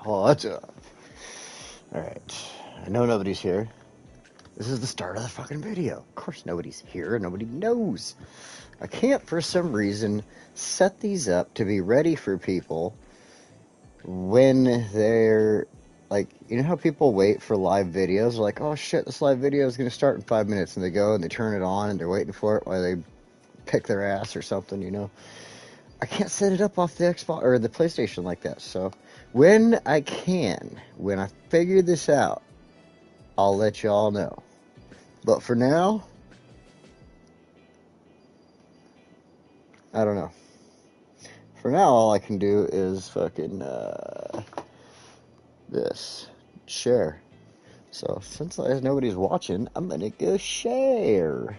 What's up? Alright. I know nobody's here. This is the start of the fucking video. Of course nobody's here. Nobody knows. I can't, for some reason, set these up to be ready for people when they're, like, you know how people wait for live videos? They're like, oh shit, this live video is going to start in 5 minutes. And they go and they turn it on and they're waiting for it while they pick their ass or something, you know? I can't set it up off the Xbox or the PlayStation like that. So when I can, when I figure this out, I'll let y'all know. But for now, I don't know. For now, all I can do is fucking this share. So since nobody's watching, I'm gonna go share.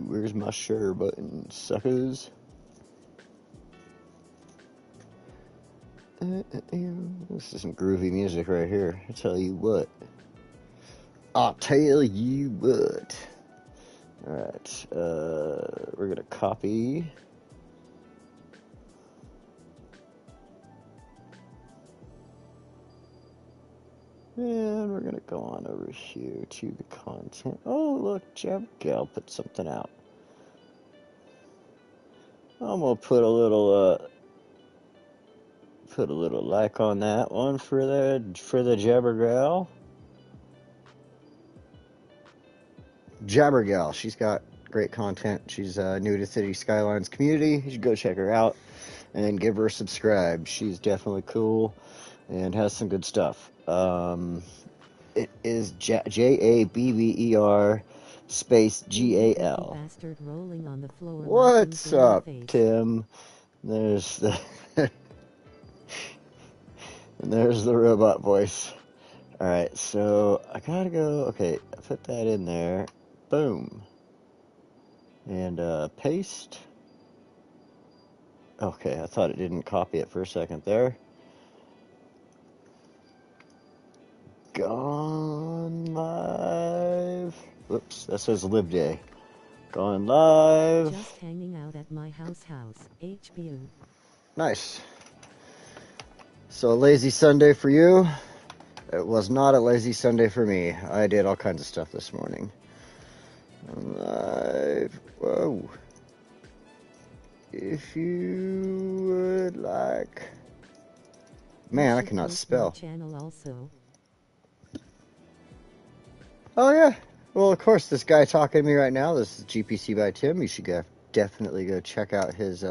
Where's my share button, suckers? This is some groovy music right here. I'll tell you what. Alright, we're gonna copy. And we're gonna go on over here to the content. Oh, look, Jab Gal put something out. I'm gonna put a little like on that one for the Jabber Gal. Jabber Gal, she's got great content. She's new to City Skylines community. You should go check her out and give her a subscribe. She's definitely cool and has some good stuff. It is Jabber space GAL. What's up, Tim? There's the there's the robot voice. Alright, so I gotta go. Okay, I put that in there. Boom. And paste. Okay, I thought it didn't copy it for a second there. Gone live. Whoops, that says live day. Gone live. Just hanging out at my house. HBU. Nice. So a lazy Sunday for you. It was not a lazy Sunday for me. I did all kinds of stuff this morning. I'm live. Whoa. If you would like. Man, I cannot spell. Channel also. Oh yeah. Well, of course, this guy talking to me right now, this is GPC by Tim. You should definitely go check out his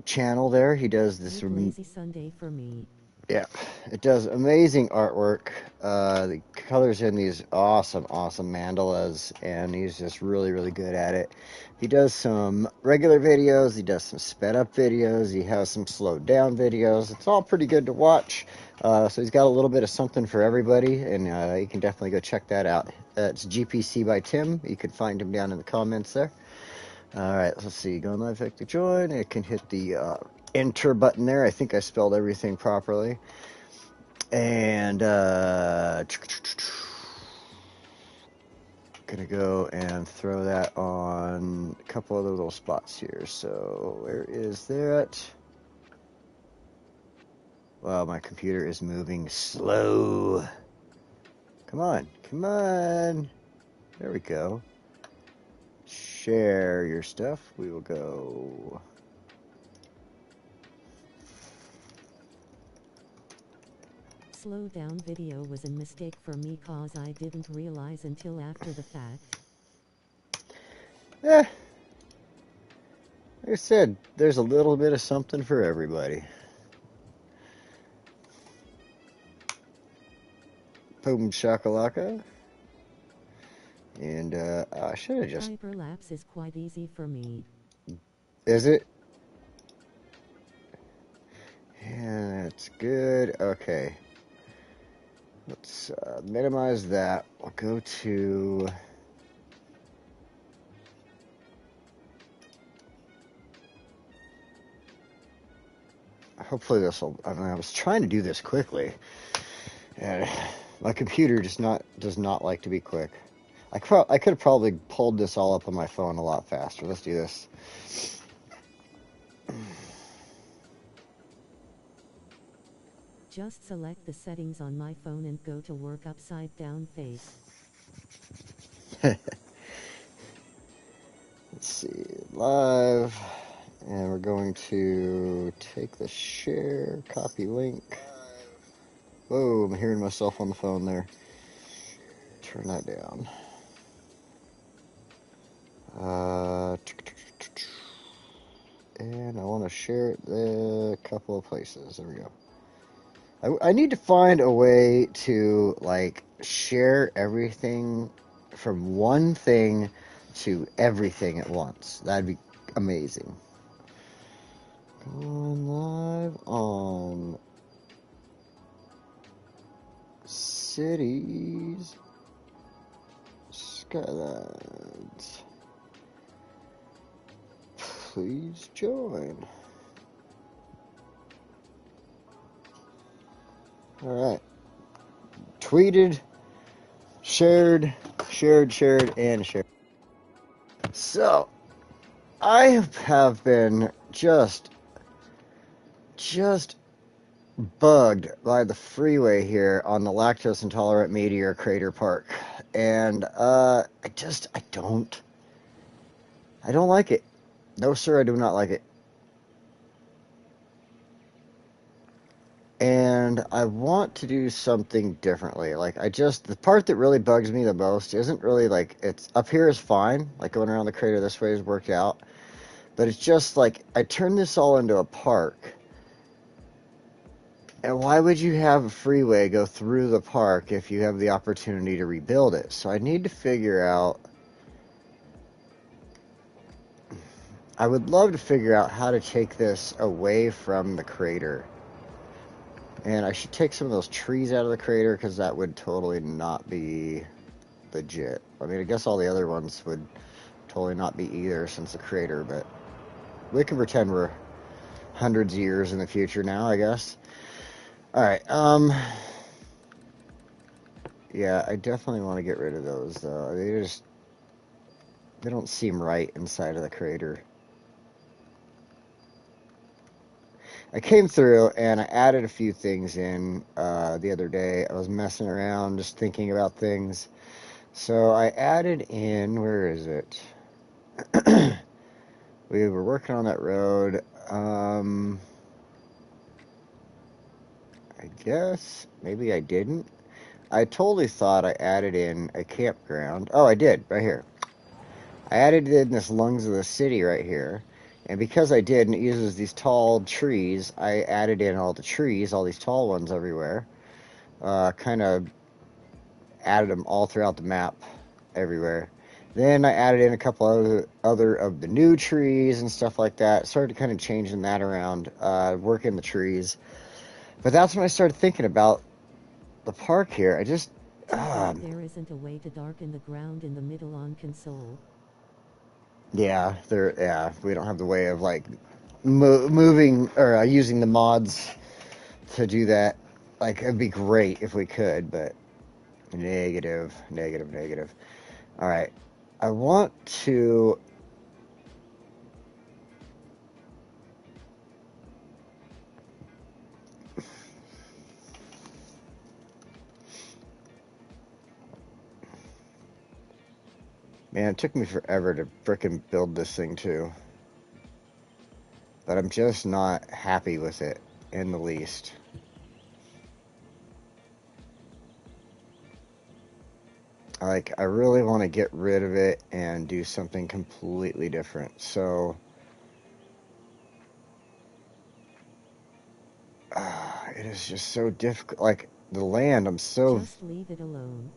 channel there. He does this lazy Sunday for me. Yeah, it does amazing artwork. The colors in these awesome mandalas, and he's just really good at it. He does some regular videos, he does some sped up videos, he has some slowed down videos. It's all pretty good to watch. So he's got a little bit of something for everybody, and you can definitely go check that out. It's GPC by Tim. You can find him down in the comments there. Alright, let's see. Go live, click to join. I can hit the enter button there. I think I spelled everything properly. And gonna go and throw that on a couple of little spots here. So where is that? Wow, my computer is moving slow. Come on. There we go. Share your stuff. We will go. Slow down video was a mistake for me cause I didn't realize until after the fact. Like I said, there's a little bit of something for everybody. Boom shakalaka. And I should have just... Hyperlapse is quite easy for me. Is it? Yeah, that's good. Okay. Let's minimize that. We'll go to... Hopefully this will... I was trying to do this quickly. And My computer does not like to be quick. I could have probably pulled this all up on my phone a lot faster. Let's do this. Just select the settings on my phone and go to work upside down face. Let's see, live, and we're going to take the share, copy link. Whoa, I'm hearing myself on the phone there. Turn that down. And I want to share it a couple of places. There we go. I need to find a way to, like, share everything from one thing to everything at once. That'd be amazing. Going live on Cities Skylines. Please join. Alright. Tweeted, shared, and shared. So, I have been just bugged by the freeway here on the lactose intolerant Meteor Crater Park. And, I don't like it. No, sir, I do not like it. And I want to do something differently. Like, the part that really bugs me the most isn't really, like, it's up here is fine. Like, going around the crater this way has worked out. But it's just, like, I turned this all into a park. And why would you have a freeway go through the park if you have the opportunity to rebuild it? So I need to figure out... I would love to figure out how to take this away from the crater. And I should take some of those trees out of the crater, because that would totally not be legit. I mean, I guess all the other ones would totally not be either, since the crater, but we can pretend we're hundreds of years in the future now, I guess. Alright, yeah, I definitely want to get rid of those, though. They don't seem right inside of the crater. I came through and I added a few things in the other day. I was messing around, just thinking about things. So I added in, where is it? We were working on that road. I guess maybe I didn't. I totally thought I added in a campground. Oh, I did, right here. I added in this lungs of the city right here. And because I did, and it uses these tall trees, I added in all the trees, all these tall ones everywhere. Kind of added them all throughout the map everywhere. Then I added in a couple other of the new trees and stuff like that. Started kind of changing that around, working the trees. But that's when I started thinking about the park here. I just... there isn't a way to darken the ground in the middle on console. Yeah, we don't have the way of, like, moving or using the mods to do that. Like, it'd be great if we could, but negative. Alright, I want to... Man, it took me forever to frickin' build this thing, too. But I'm just not happy with it in the least. Like, I really want to get rid of it and do something completely different. So, it is just so difficult. Like, the land, I'm so... Just leave it alone.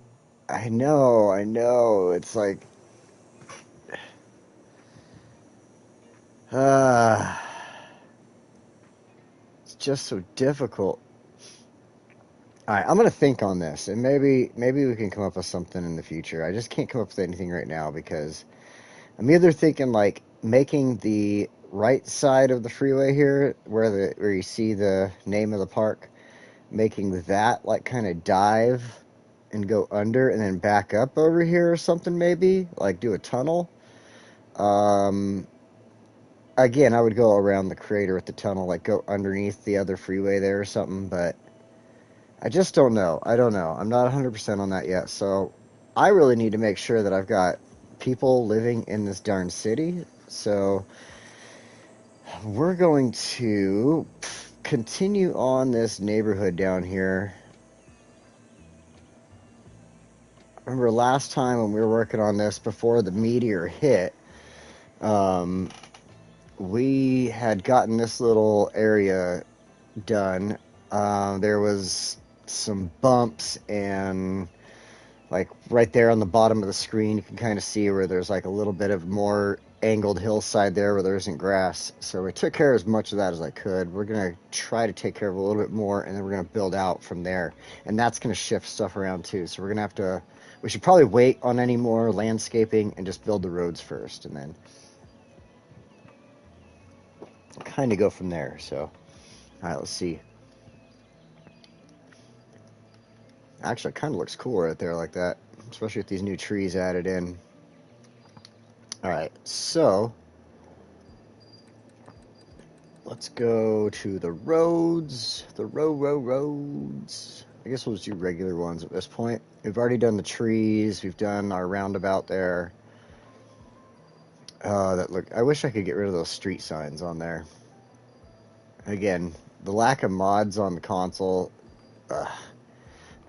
I know. It's like... it's just so difficult. Alright, I'm going to think on this, and maybe we can come up with something in the future. I just can't come up with anything right now, because I'm either thinking, like, making the right side of the freeway here, where you see the name of the park, making that, like, kind of dive and go under and then back up over here or something, maybe like do a tunnel. Again, I would go around the crater with the tunnel, like go underneath the other freeway there or something, but I just don't know. I don't know. I'm not 100% on that yet. So I really need to make sure that I've got people living in this darn city. So we're going to continue on this neighborhood down here. Remember last time when we were working on this before the meteor hit, we had gotten this little area done. There was some bumps, and like right there on the bottom of the screen you can kind of see where there's like a little bit of more angled hillside there where there isn't grass. So we took care of as much of that as I could. We're going to try to take care of a little bit more, and then we're going to build out from there, and that's going to shift stuff around too. So we're going to have to, we should probably wait on any more landscaping and just build the roads first, and then kind of go from there. So all right, let's see. Actually, it kind of looks cool right there like that, especially with these new trees added in. Alright, so let's go to the roads. The roads. I guess we'll just do regular ones at this point. We've already done the trees. We've done our roundabout there. That look. I wish I could get rid of those street signs on there. Again, the lack of mods on the console.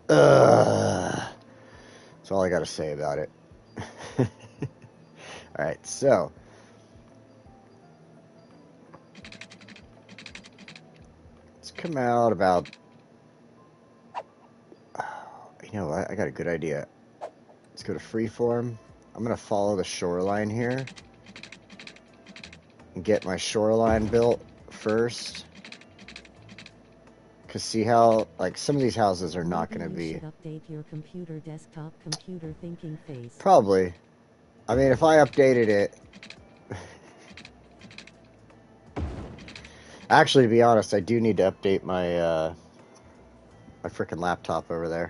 That's all I got to say about it. Alright, so let's come out about, you know what, I got a good idea. Let's go to freeform. I'm going to follow the shoreline here and get my shoreline built first. Because see how, like, some of these houses are not going to be... Update your computer, desktop computer thinking face. Probably. I mean, if I updated it... Actually, to be honest, I do need to update my, my frickin' laptop over there.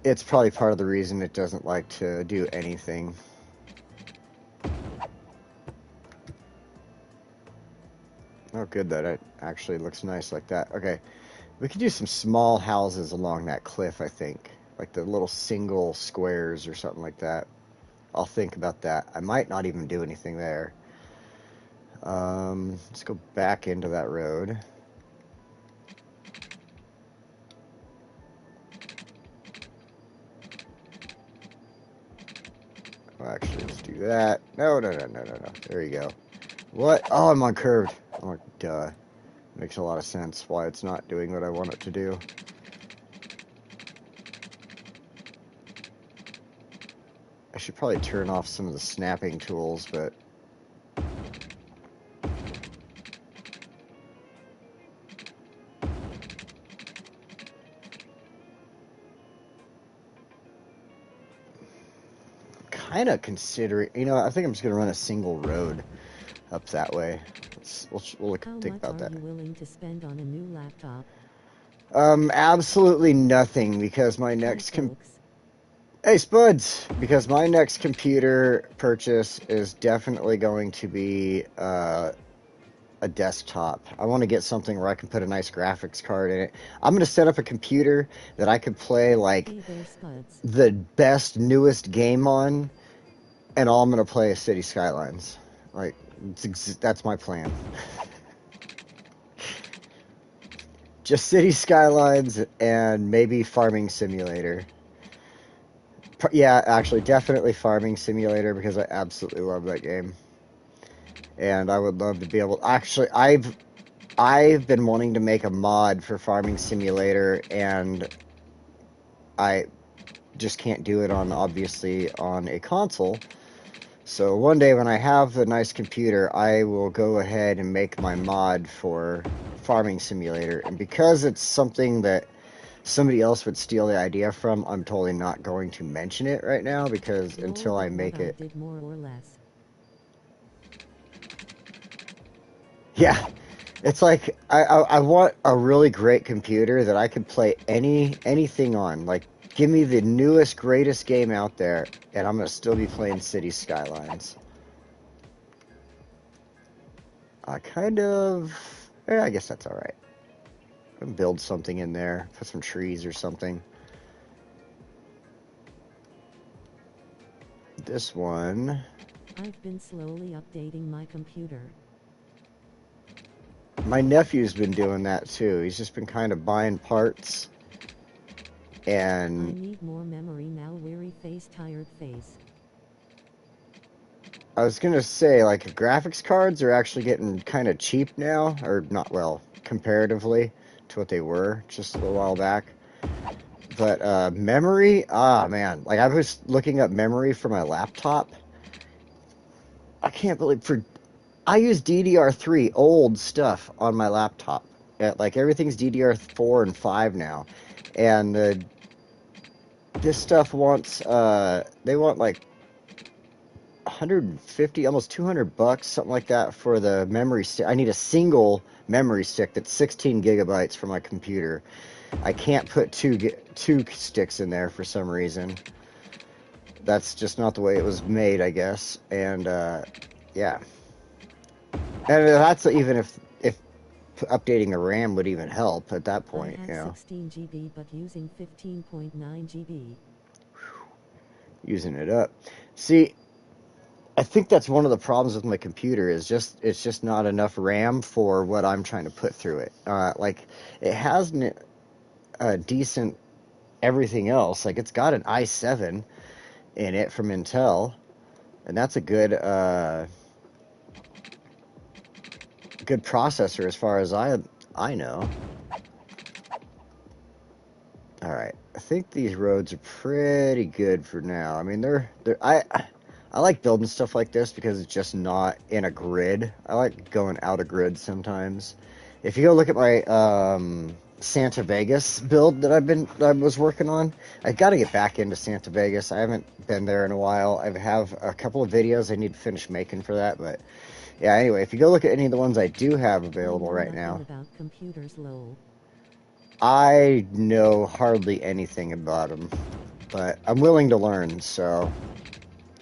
It's probably part of the reason it doesn't like to do anything. Oh, good, that it actually looks nice like that. Okay, we could do some small houses along that cliff, I think. Like the little single squares or something like that. I'll think about that. I might not even do anything there. Let's go back into that road. Well, actually, let's do that. No. There you go. What? Oh, I'm on curved. Oh, duh. Makes a lot of sense why it's not doing what I want it to do. I should probably turn off some of the snapping tools, but... kind of considering... You know, I think I'm just going to run a single road up that way. We'll think about that. How much are you willing to spend on a new laptop? Absolutely nothing, because my next... Hey, Spuds! Because my next computer purchase is definitely going to be a desktop. I want to get something where I can put a nice graphics card in it. I'm going to set up a computer that I could play, like, the best, newest game on, and all I'm going to play is City Skylines. Like, that's my plan. Just City Skylines and maybe Farming Simulator. Yeah, actually, definitely Farming Simulator, because I absolutely love that game. And I would love to be able... Actually, I've been wanting to make a mod for Farming Simulator, and I just can't do it on, obviously, on a console. So one day when I have a nice computer, I will go ahead and make my mod for Farming Simulator. And because it's something that somebody else would steal the idea from, I'm totally not going to mention it right now, because until I make it... Did more or less. Yeah, It's like I want a really great computer that I can play anything on. Like, give me the newest, greatest game out there, and I'm gonna still be playing City Skylines. I kind of, I guess that's all right. Build something in there, put some trees or something. This one. I've been slowly updating my computer. My nephew's been doing that too. He's just been kind of buying parts. I And need more memory now, weary face, tired face. I was gonna say, like, graphics cards are actually getting kind of cheap now, or not, well, comparatively to what they were just a little while back. But memory, man, like I was looking up memory for my laptop. I can't believe I use DDR3 old stuff on my laptop. Like everything's DDR4 and 5 now, and this stuff wants they want like 150, almost $200, something like that for the memory stick. I need a single memory stick that's 16 gigabytes for my computer. I can't put two sticks in there for some reason. That's just not the way it was made, I guess. And yeah, and that's even if updating the RAM would even help at that point. I had 16 GB but using 15.9 GB. Using it up. See, I think that's one of the problems with my computer is it's just not enough RAM for what I'm trying to put through it. Like it has a decent everything else. Like it's got an i7 in it from Intel, and that's a good good processor as far as I know. All right, I think these roads are pretty good for now. I mean, I like building stuff like this because it's just not in a grid. I like going out of grid sometimes. If you go look at my Santa Vegas build that I was working on, I got to get back into Santa Vegas. I haven't been there in a while. I have a couple of videos I need to finish making for that, but yeah. Anyway, if you go look at any of the ones I do have available right now, about computers, lol. I know hardly anything about them, but I'm willing to learn. So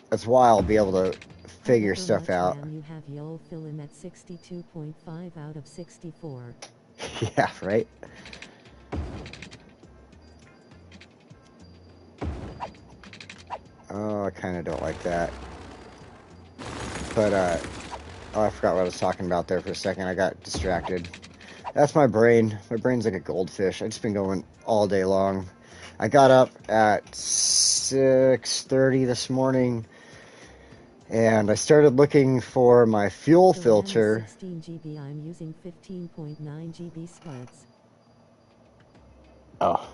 that's why I'll be able to figure stuff out. You have you'll fill him at 62.5 out of 64. Yeah, right. Oh, I kind of don't like that. But oh, I forgot what I was talking about there for a second. I got distracted. That's my brain. My brain's like a goldfish. I've just been going all day long. I got up at 6:30 this morning, and I started looking for my fuel filter. 16 GB. I'm using 15.9 GB spuds. Oh,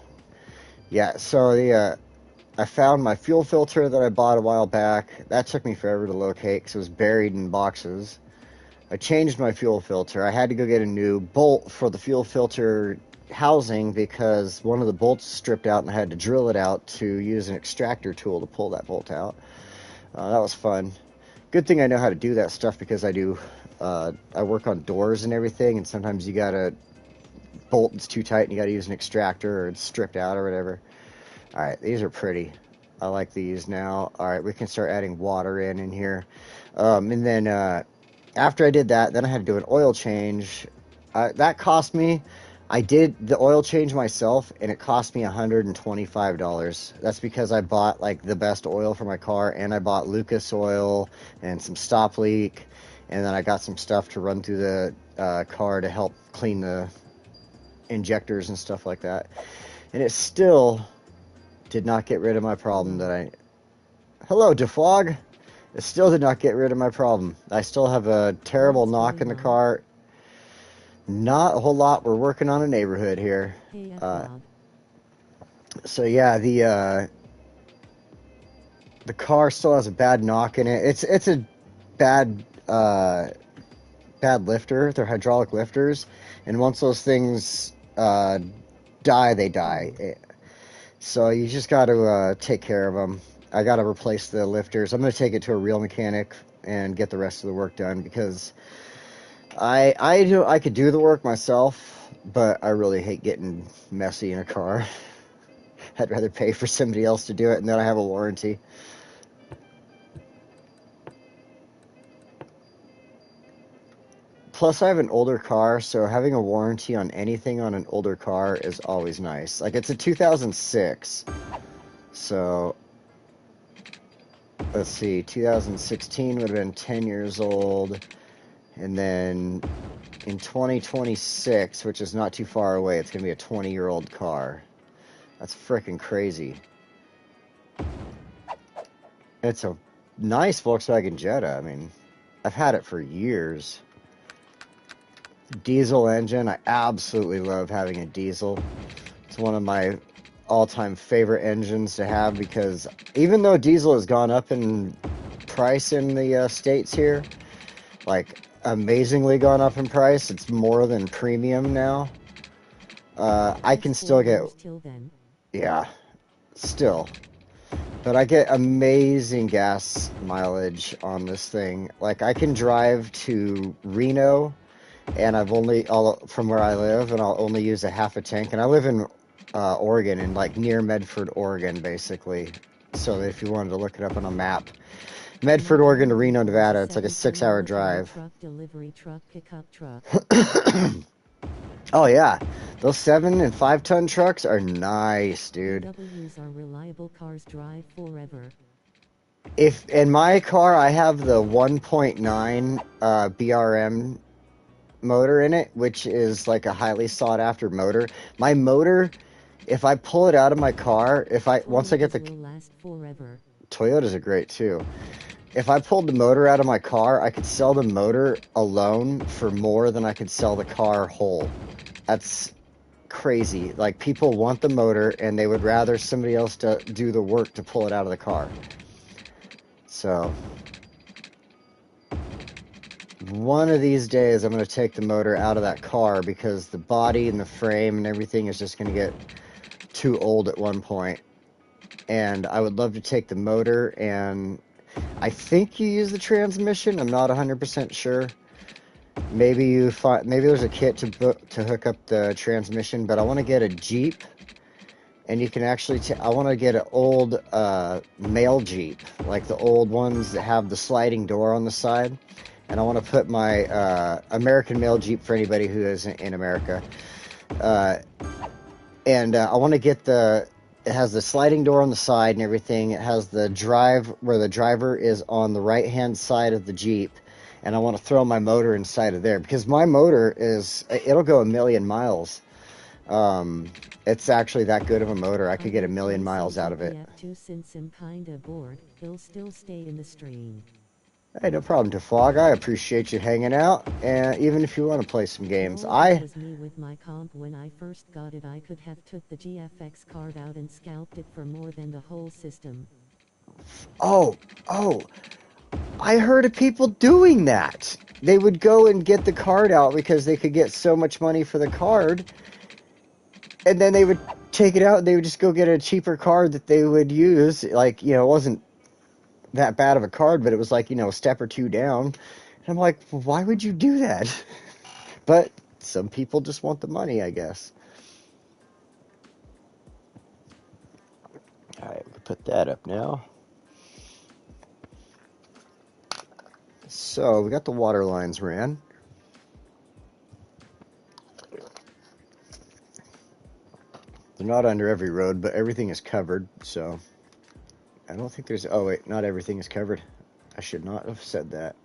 yeah. So I found my fuel filter that I bought a while back. That took me forever to locate because it was buried in boxes. I changed my fuel filter. I had to go get a new bolt for the fuel filter housing because one of the bolts stripped out and I had to drill it out to use an extractor tool to pull that bolt out. That was fun. Good thing I know how to do that stuff because I work on doors and everything, and sometimes you gotta bolt it's too tight and you gotta use an extractor or it's stripped out or whatever. Alright, these are pretty. I like these now. Alright, we can start adding water in here. And then after I did that, then I had to do an oil change. That cost me, I did the oil change myself, and it cost me $125. That's because I bought like the best oil for my car, and I bought Lucas oil and some stop leak, and then I got some stuff to run through the car to help clean the injectors and stuff like that. And it still did not get rid of my problem that I... Hello, Defog! It still did not get rid of my problem. I still have a terrible knock in the car. Not a whole lot. We're working on a neighborhood here. So yeah, the car still has a bad knock in it. It's a bad bad lifter. They're hydraulic lifters, and once those things die, they die. So you just got to take care of them. I got to replace the lifters. I'm going to take it to a real mechanic and get the rest of the work done because I could do the work myself, but I really hate getting messy in a car. I'd rather pay for somebody else to do it, and then I have a warranty. Plus, I have an older car, so having a warranty on anything on an older car is always nice. Like, it's a 2006, so let's see, 2016 would have been 10 years old, and then in 2026, which is not too far away, it's going to be a 20-year-old car. That's freaking crazy. It's a nice Volkswagen Jetta. I mean, I've had it for years. Diesel engine. I absolutely love having a diesel. It's one of my all-time favorite engines to have because even though diesel has gone up in price in the States here, like amazingly gone up in price, it's more than premium now. I can still get, till then. yeah, still. But I get amazing gas mileage on this thing. Like, I can drive to Reno, and from where I live, and I'll only use a half a tank. And I live in Oregon, in like near Medford, Oregon, basically. So if you wanted to look it up on a map, Medford, Oregon to Reno, Nevada, it's like a 6-hour drive. Truck, delivery truck, pickup truck. Oh yeah, those 7 and 5 ton trucks are nice, dude. VWs are reliable cars, drive forever. If in my car I have the 1.9 BRM motor in it, which is like a highly sought after motor. My motor, if I pull it out of my car, once I get the will last forever. Toyotas are great too. If I pulled the motor out of my car, I could sell the motor alone for more than I could sell the car whole. That's crazy. Like, people want the motor and they would rather somebody else to do the work to pull it out of the car. So one of these days I'm going to take the motor out of that car because the body and the frame and everything is just going to get too old at one point. And I would love to take the motor, and I think you use the transmission. I'm not 100% sure. Maybe there's a kit to hook up the transmission, but I want to get a Jeep, and you can actually I want to get an old mail Jeep, like the old ones that have the sliding door on the side. And I want to put my American mail Jeep for anybody who isn't in America. And I want to get it has the sliding door on the side and everything. It has the where the driver is on the right-hand side of the Jeep. And I want to throw my motor inside of there because my motor it'll go 1,000,000 miles. It's actually that good of a motor. I could get 1,000,000 miles out of it. Since I'm kinda bored, he'll still stay in the stream. Hey, no problem, Defog. I appreciate you hanging out, and even if you want to play some games, It was me with my comp. When I first got it, I could have took the GFX card out and scalped it for more than the whole system. Oh, I heard of people doing that. They would go and get the card out because they could get so much money for the card, and then they would take it out and they would just go get a cheaper card that they would use. Like, it wasn't that bad of a card, but it was like, a step or two down. And I'm like, well, why would you do that? But some people just want the money, I guess. All right, we can put that up now. So we got the water lines ran. They're not under every road, but everything is covered, so I don't think there's... Oh, wait, not everything is covered. I should not have said that.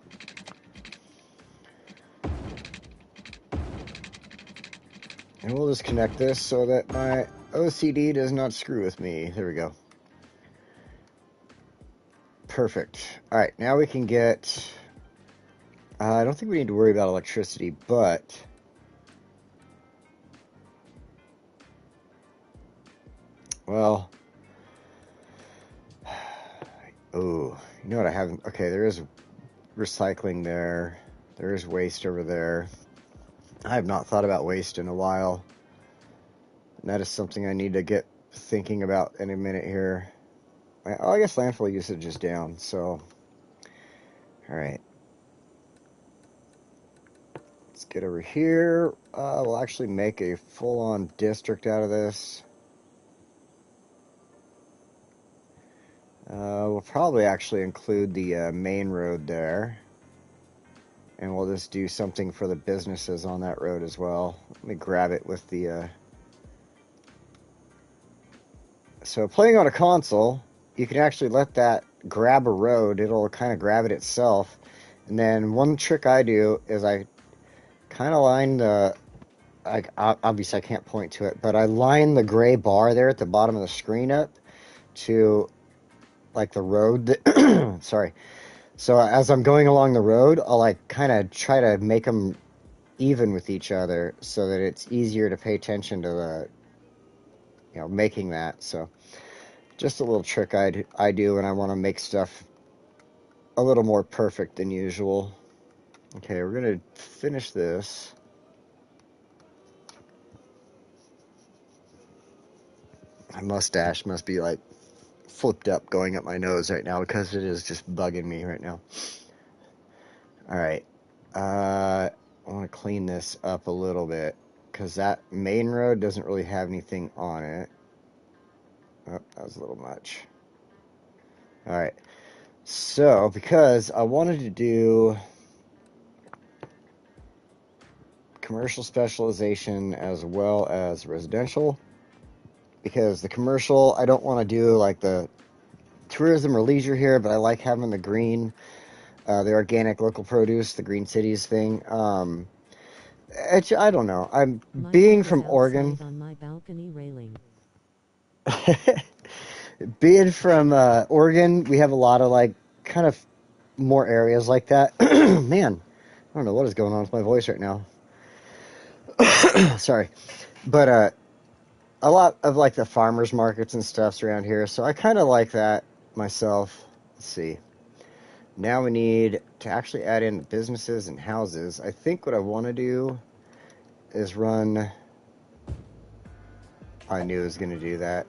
And we'll just connect this so that my OCD does not screw with me. There we go. Perfect. All right, now we can get... I don't think we need to worry about electricity, but... Well... Oh, you know what I haven't... Okay, there is recycling there. There is waste over there. I have not thought about waste in a while. And that is something I need to get thinking about in a minute here. I guess landfill usage is down, so... Alright. Let's get over here. We'll actually make a full-on district out of this. We'll probably actually include the main road there. And we'll just do something for the businesses on that road as well. Let me grab it with the... So playing on a console, you can actually let that grab a road. It'll kind of grab it itself. And then one trick I do is I kind of line the... obviously I can't point to it, but I line the gray bar there at the bottom of the screen up to like the road that, sorry. So as I'm going along the road, I'll like kind of try to make them even with each other so that it's easier to pay attention to the, making that. So just a little trick I do when I want to make stuff a little more perfect than usual. Okay, we're going to finish this. My mustache must be like flipped up going up my nose right now because it is just bugging me right now. Alright. I want to clean this up a little bit because that main road doesn't really have anything on it. Oh, that was a little much. Alright. So, because I wanted to do commercial specialization as well as residential, because the commercial, I don't want to do like the tourism or leisure here, but I like having the green, the organic local produce, the green cities thing. I don't know. I'm My being dog from is Oregon. outside on my balcony railing. Being from Oregon, we have a lot of like kind of more areas like that. Man, I don't know what is going on with my voice right now. Sorry. But a lot of like the farmers markets and stuff's around here, so I kind of like that myself. Let's see. Now we need to actually add in businesses and houses. I think what I want to do is run... I knew I was going to do that.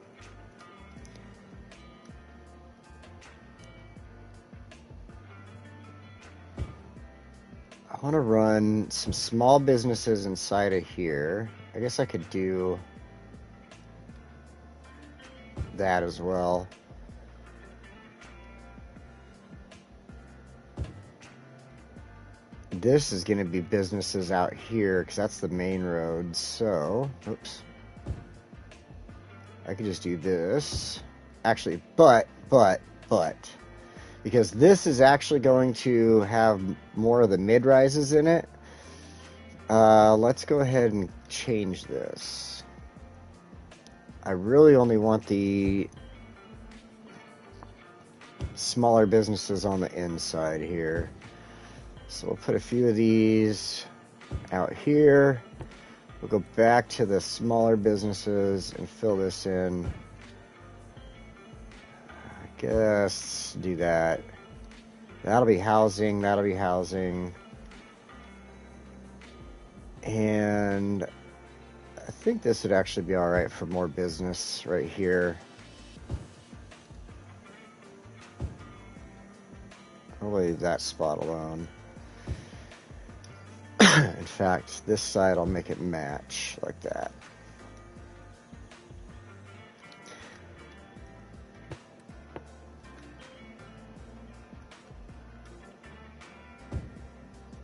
I want to run some small businesses inside of here. I guess I could do that as well. This is going to be businesses out here because that's the main road. So, oops. I could just do this. Actually, but, because this is actually going to have more of the mid-rises in it, let's go ahead and change this. I really only want the smaller businesses on the inside here. So we'll put a few of these out here. We'll go back to the smaller businesses and fill this in. I guess do that. That'll be housing. That'll be housing. And I think this would actually be alright for more business right here. I'll leave that spot alone. In fact, this side I'll make it match like that.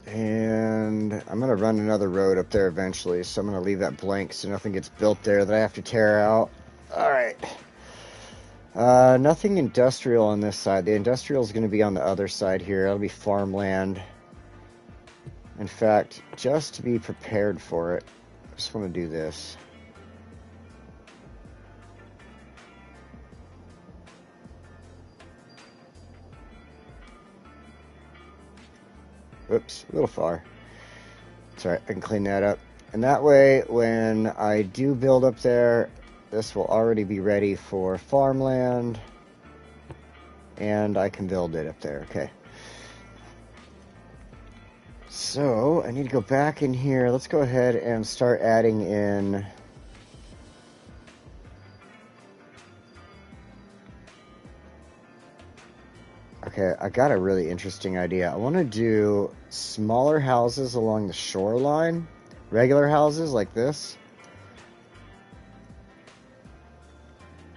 And I'm going to run another road up there eventually, so I'm going to leave that blank so nothing gets built there that I have to tear out. Alright. Nothing industrial on this side. The industrial is going to be on the other side here. It'll be farmland. In fact, just to be prepared for it, I just want to do this. Whoops, a little far. It's alright, I can clean that up. And that way, when I do build up there, this will already be ready for farmland. And I can build it up there, okay. So, I need to go back in here. Let's go ahead and start adding in... Okay, I got a really interesting idea. I want to do smaller houses along the shoreline, regular houses like this.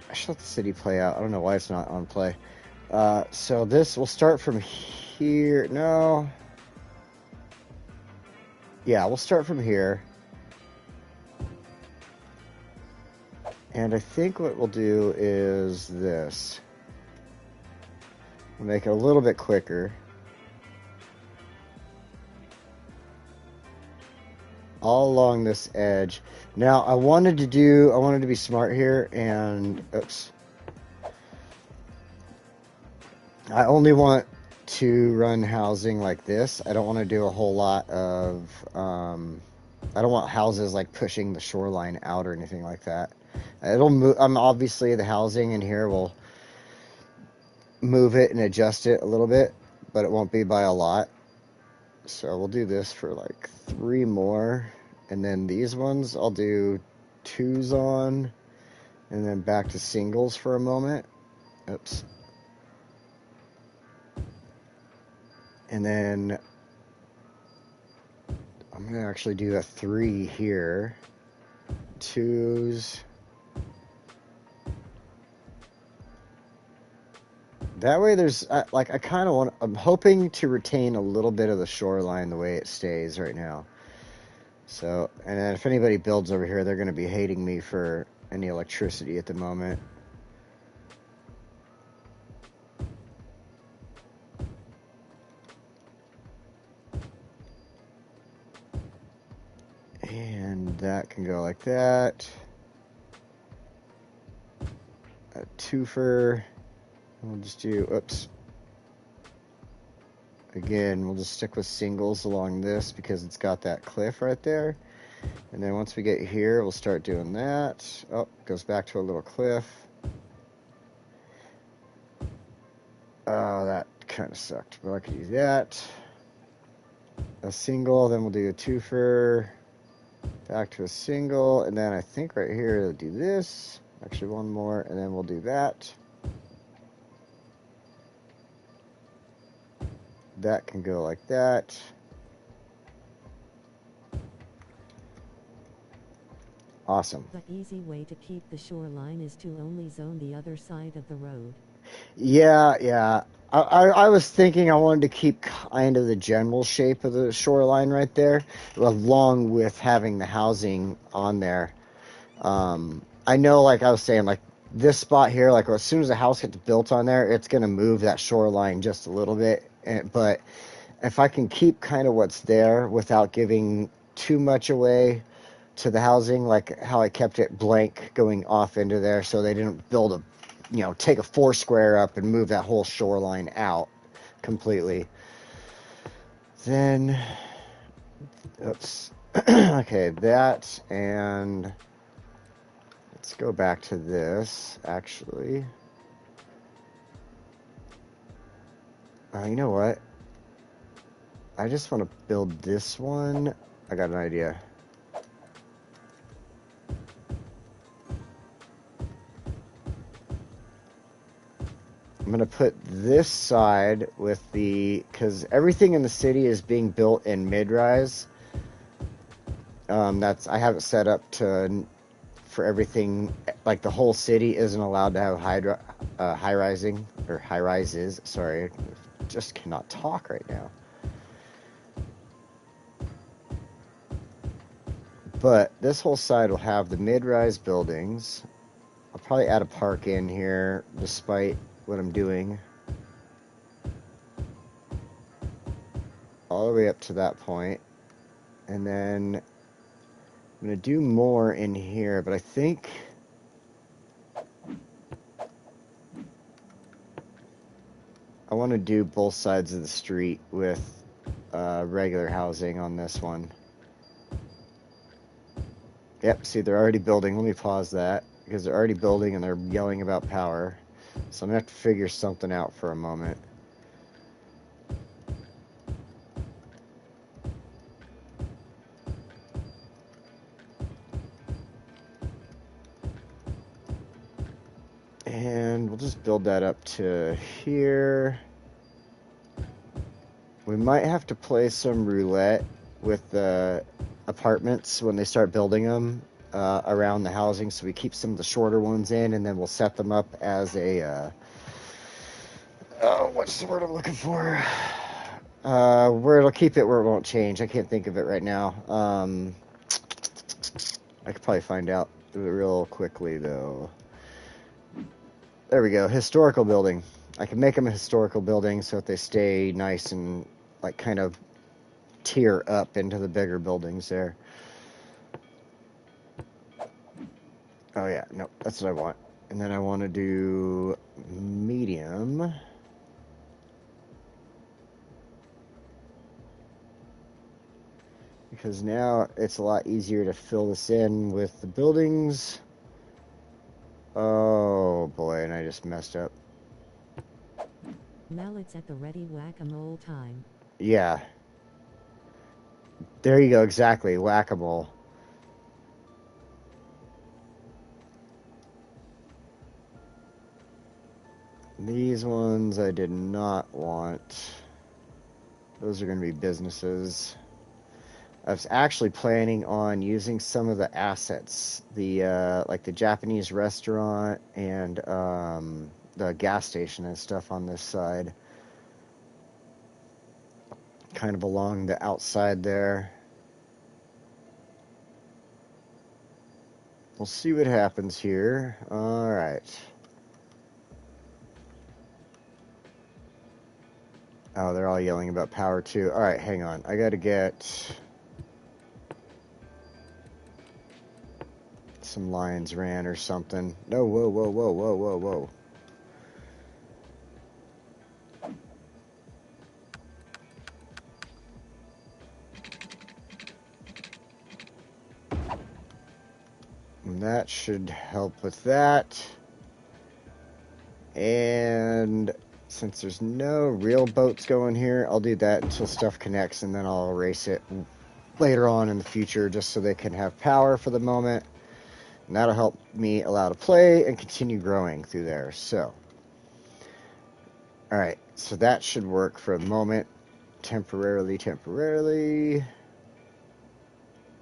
I should let the city play out. I don't know why it's not on play. So this, we'll start from here. No. Yeah, we'll start from here. And I think what we'll do is this. We'll make it a little bit quicker. All along this edge. Now, I wanted to be smart here, and, oops. I only want to run housing like this. I don't want to do a whole lot of, I don't want houses like pushing the shoreline out or anything like that. It'll move, obviously the housing in here will move it and adjust it a little bit, but it won't be by a lot. So we'll do this for like 3 more, and then these ones I'll do 2s on, and then back to singles for a moment. Oops. And then I'm going to actually do a 3 here. 2s. That way there's, like, I kind of want, I'm hoping to retain a little bit of the shoreline the way it stays right now. So, and then if anybody builds over here, they're going to be hating me for any electricity at the moment. And that can go like that. A twofer. We'll just do, oops. Again, we'll just stick with singles along this because it's got that cliff right there. And then once we get here, we'll start doing that. Oh, goes back to a little cliff. Oh, that kind of sucked, but I could use that. A single, then we'll do a twofer. Back to a single, and then I think right here, we'll do this. Actually, one more, and then we'll do that. That can go like that. Awesome. The easy way to keep the shoreline is to only zone the other side of the road. Yeah. I was thinking I wanted to keep kind of the general shape of the shoreline right there, along with having the housing on there. I know, like I was saying, like this spot here, like as soon as the house gets built on there, it's going to move that shoreline just a little bit. But if I can keep kind of what's there without giving too much away to the housing, like how I kept it blank going off into there so they didn't build a, take a 4 square up and move that whole shoreline out completely. Then, oops. Okay, that, and let's go back to this, actually. You know what? I just want to build this one. I got an idea. I'm going to put this side with because everything in the city is being built in mid-rise. I have it set up for everything, like the whole city isn't allowed to have high rises. Sorry, I just cannot talk right now. But this whole side will have the mid-rise buildings. I'll probably add a park in here, despite what I'm doing. All the way up to that point. And then I'm going to do more in here, but I think I want to do both sides of the street with regular housing on this one. Yep, see, they're already building. Let me pause that, because they're already building and they're yelling about power. So I'm going to have to figure something out for a moment. And we'll just build that up to here. We might have to play some roulette with the apartments when they start building them around the housing, so we keep some of the shorter ones in, and then we'll set them up as a what's the word I'm looking for? Where it'll keep it where it won't change. I can't think of it right now. I could probably find out real quickly though. There we go. Historical building. I can make them a historical building so that they stay nice and like kind of tier up into the bigger buildings there. Oh yeah, no, that's what I want. And then I want to do medium. Because now it's a lot easier to fill this in with the buildings. Oh boy, and I just messed up. Mallets at the ready, whack-a-mole time. Yeah. There you go, exactly, whack-a-mole. These ones I did not want. Those are going to be businesses. I was actually planning on using some of the assets, the like the Japanese restaurant and the gas station and stuff on this side, kind of along the outside there. We'll see what happens here. All right. Oh, they're all yelling about power too. All right, hang on. I got to get some lines ran or something. No, whoa, whoa, whoa, whoa, whoa, whoa. And that should help with that. And since there's no real boats going here, I'll do that until stuff connects, and then I'll erase it later on in the future just so they can have power for the moment. And that'll help me allow to play and continue growing through there. So, alright, so that should work for a moment. Temporarily.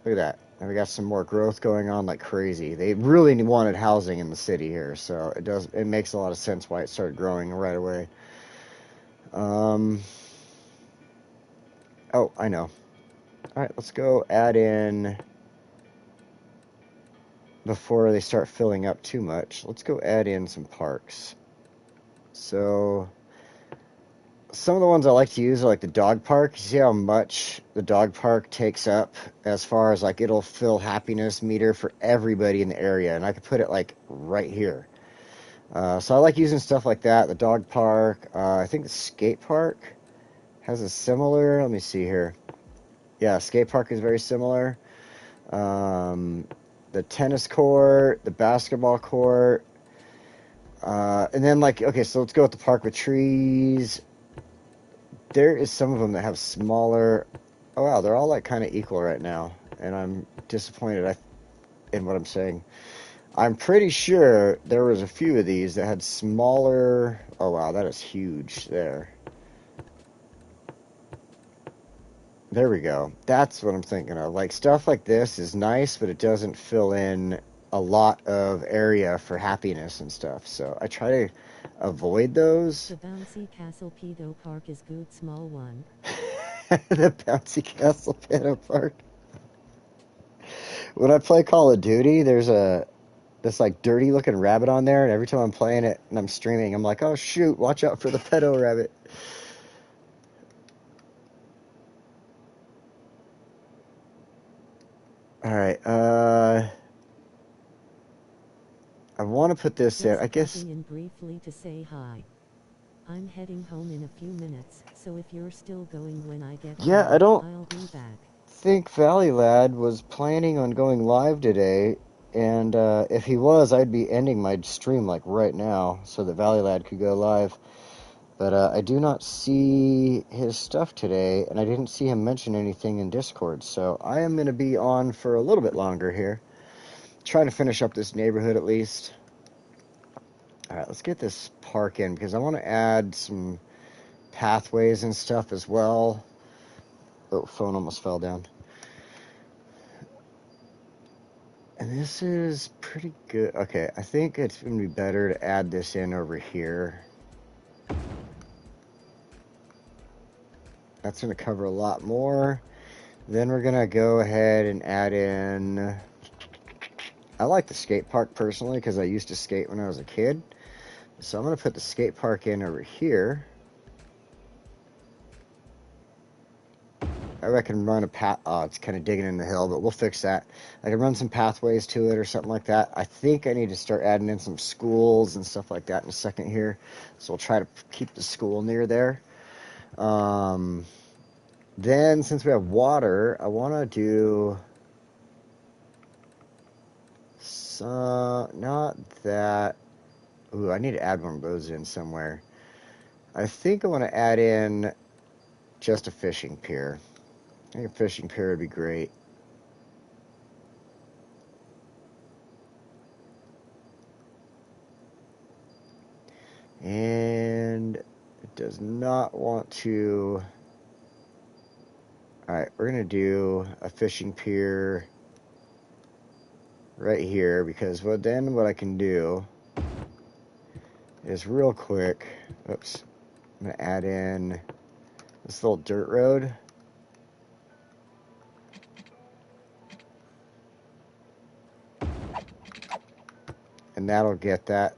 Look at that. And we got some more growth going on like crazy. They really wanted housing in the city here, so it makes a lot of sense why it started growing right away. Oh, I know. Alright, let's go add in, before they start filling up too much, let's go add in some parks. So, some of the ones I like to use are like the dog park. You see how much the dog park takes up as far as like it'll fill happiness meter for everybody in the area, and I could put it like right here. So I like using stuff like that. The dog park, I think the skate park has a similar, let me see here. Yeah, skate park is very similar. The tennis court, the basketball court, and then like, okay, so let's go with the park with trees. There is some of them that have smaller. Oh wow, they're all like kind of equal right now, and I'm disappointed in what I'm saying. I'm pretty sure there was a few of these that had smaller. Oh wow, that is huge there. There we go. That's what I'm thinking of. Like stuff like this is nice, but it doesn't fill in a lot of area for happiness and stuff. So I try to avoid those. The bouncy castle pedo park is good, small one. The bouncy castle pedo park. When I play Call of Duty, there's this like dirty looking rabbit on there, and every time I'm playing it and I'm streaming, I'm like, oh shoot, watch out for the pedo rabbit. Alright, I want to put this in, I guess. Just in briefly to say hi. I'm heading home in a few minutes, so if you're still going when I get home, I'll be back. Think Valley Lad was planning on going live today, and if he was, I'd be ending my stream like right now so that Valley Lad could go live. But I do not see his stuff today, and I didn't see him mention anything in Discord, so I am going to be on for a little bit longer here. Trying to finish up this neighborhood at least. Alright, let's get this park in, because I want to add some pathways and stuff as well. Oh, phone almost fell down. And this is pretty good. Okay, I think it's going to be better to add this in over here. That's going to cover a lot more. Then we're going to go ahead and add in... I like the skate park personally because I used to skate when I was a kid. So I'm going to put the skate park in over here. I reckon run a path. Oh, it's kind of digging in the hill, but we'll fix that. I can run some pathways to it or something like that. I think I need to start adding in some schools and stuff like that in a second here. So we'll try to keep the school near there. Then, since we have water, I want to do some, not that. Ooh, I need to add one of those in somewhere. I think I want to add in just a fishing pier. I think a fishing pier would be great. And it does not want to... Alright, we're going to do a fishing pier right here, because what I can do is real quick... Oops. I'm going to add in this little dirt road. And that'll get that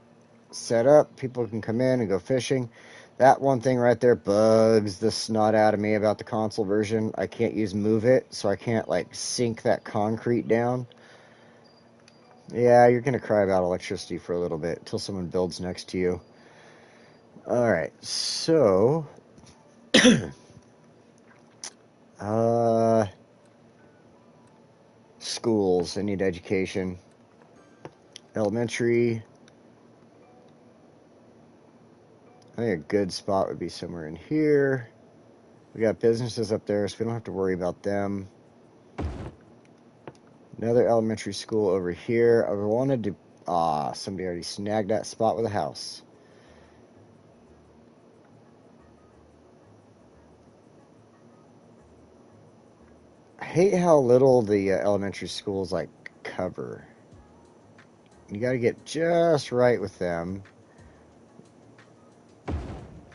set up. People can come in and go fishing. That one thing right there bugs the snot out of me about the console version. I can't use Move It, so I can't, like, sink that concrete down. Yeah, you're going to cry about electricity for a little bit until someone builds next to you. Alright, so... schools. I need education. Elementary... I think a good spot would be somewhere in here. We got businesses up there, so we don't have to worry about them. Another elementary school over here. I wanted to... somebody already snagged that spot with a house. I hate how little the elementary schools, like, cover. You gotta get just right with them.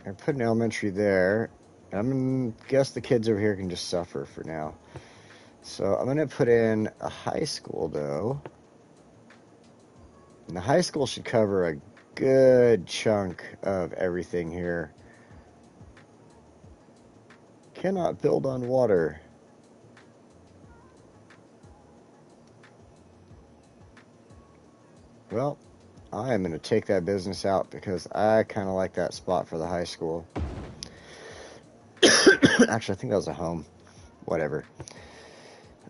I put an elementary there. I'm gonna guess the kids over here can just suffer for now. So I'm gonna put in a high school though. And the high school should cover a good chunk of everything here. Cannot build on water. Well, I am gonna take that business out because I kinda like that spot for the high school. Actually, I think that was a home. Whatever.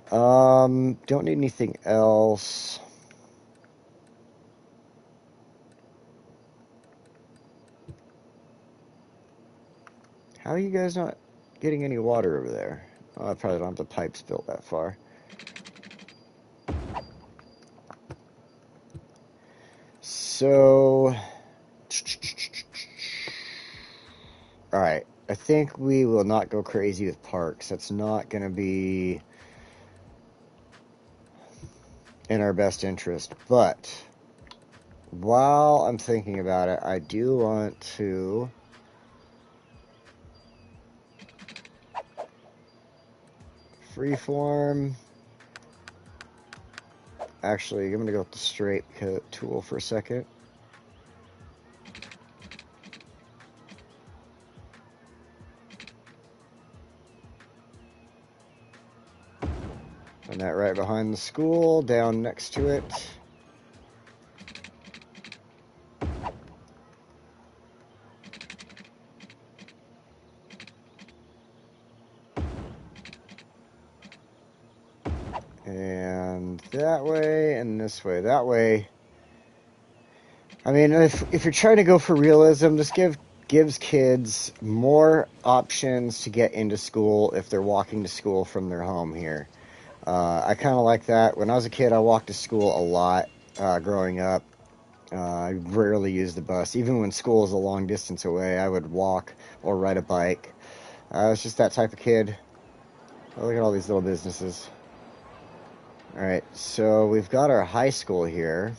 Don't need anything else. How are you guys not getting any water over there? Oh, I probably don't have the pipes built that far. So... Alright, I think we will not go crazy with parks. That's not going to be in our best interest. But while I'm thinking about it, I do want to... freeform. Actually, I'm going to go with the straight tool for a second. And that right behind the school, down next to it. And that way, and this way. That way, I mean, if you're trying to go for realism, this gives kids more options to get into school if they're walking to school from their home here. I kind of like that. When I was a kid, I walked to school a lot growing up. I rarely use the bus. Even when school is a long distance away, I would walk or ride a bike. I was just that type of kid. Oh, look at all these little businesses. Alright, so we've got our high school here.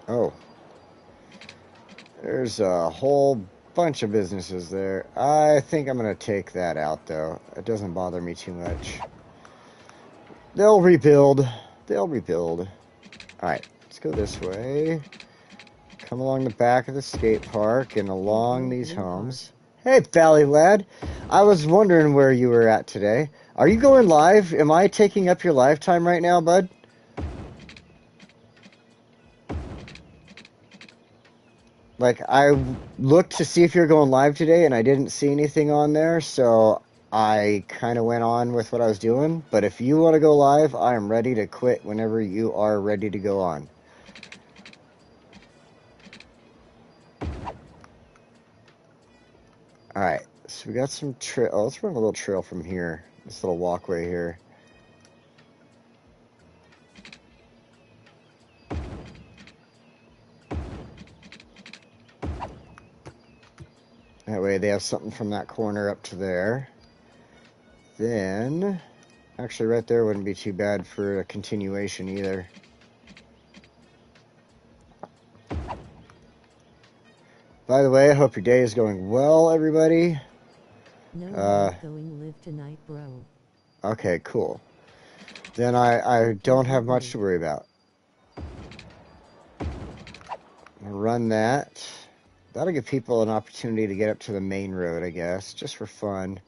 Oh. There's a whole bunch of businesses there. I think I'm going to take that out, though. It doesn't bother me too much. They'll rebuild. They'll rebuild. Alright, let's go this way. Come along the back of the skate park and along these homes. Hey, Valley Lad. I was wondering where you were at today. Are you going live? Am I taking up your live time right now, bud? Like, I looked to see if you're going live today, and I didn't see anything on there, so I kind of went on with what I was doing. But if you want to go live, I am ready to quit whenever you are ready to go on. Alright, so we got some trail. Oh, let's run a little trail from here. This little walkway here. That way they have something from that corner up to there. Then, actually right there wouldn't be too bad for a continuation either. By the way, I hope your day is going well, everybody. No, I'm going live tonight, bro. Okay, cool. Then I don't have much to worry about. I'll run that. That'll give people an opportunity to get up to the main road, I guess, just for fun.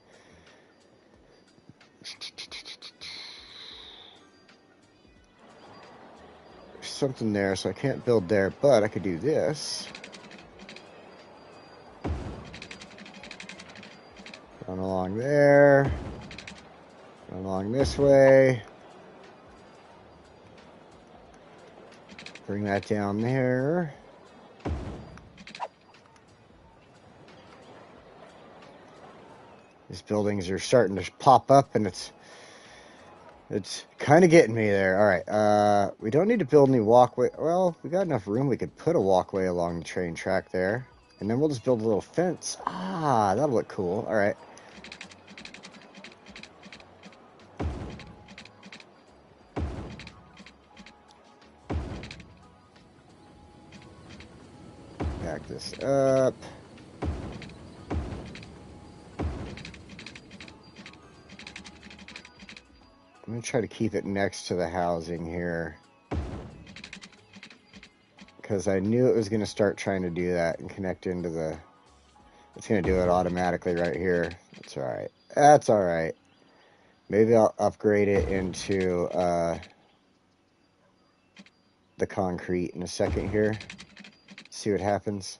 There's something there, so I can't build there, but I could do this. Run along there. Run along this way. Bring that down there. These buildings are starting to pop up, and it's kind of getting me there. All right, we don't need to build any walkway. Well, we got enough room. We could put a walkway along the train track there, and then we'll just build a little fence. Ah, that'll look cool. All right. Back this up. I'm going to try to keep it next to the housing here, because I knew it was going to start trying to do that and connect into the... It's going to do it automatically right here. That's all right. That's all right. Maybe I'll upgrade it into the concrete in a second here. See what happens.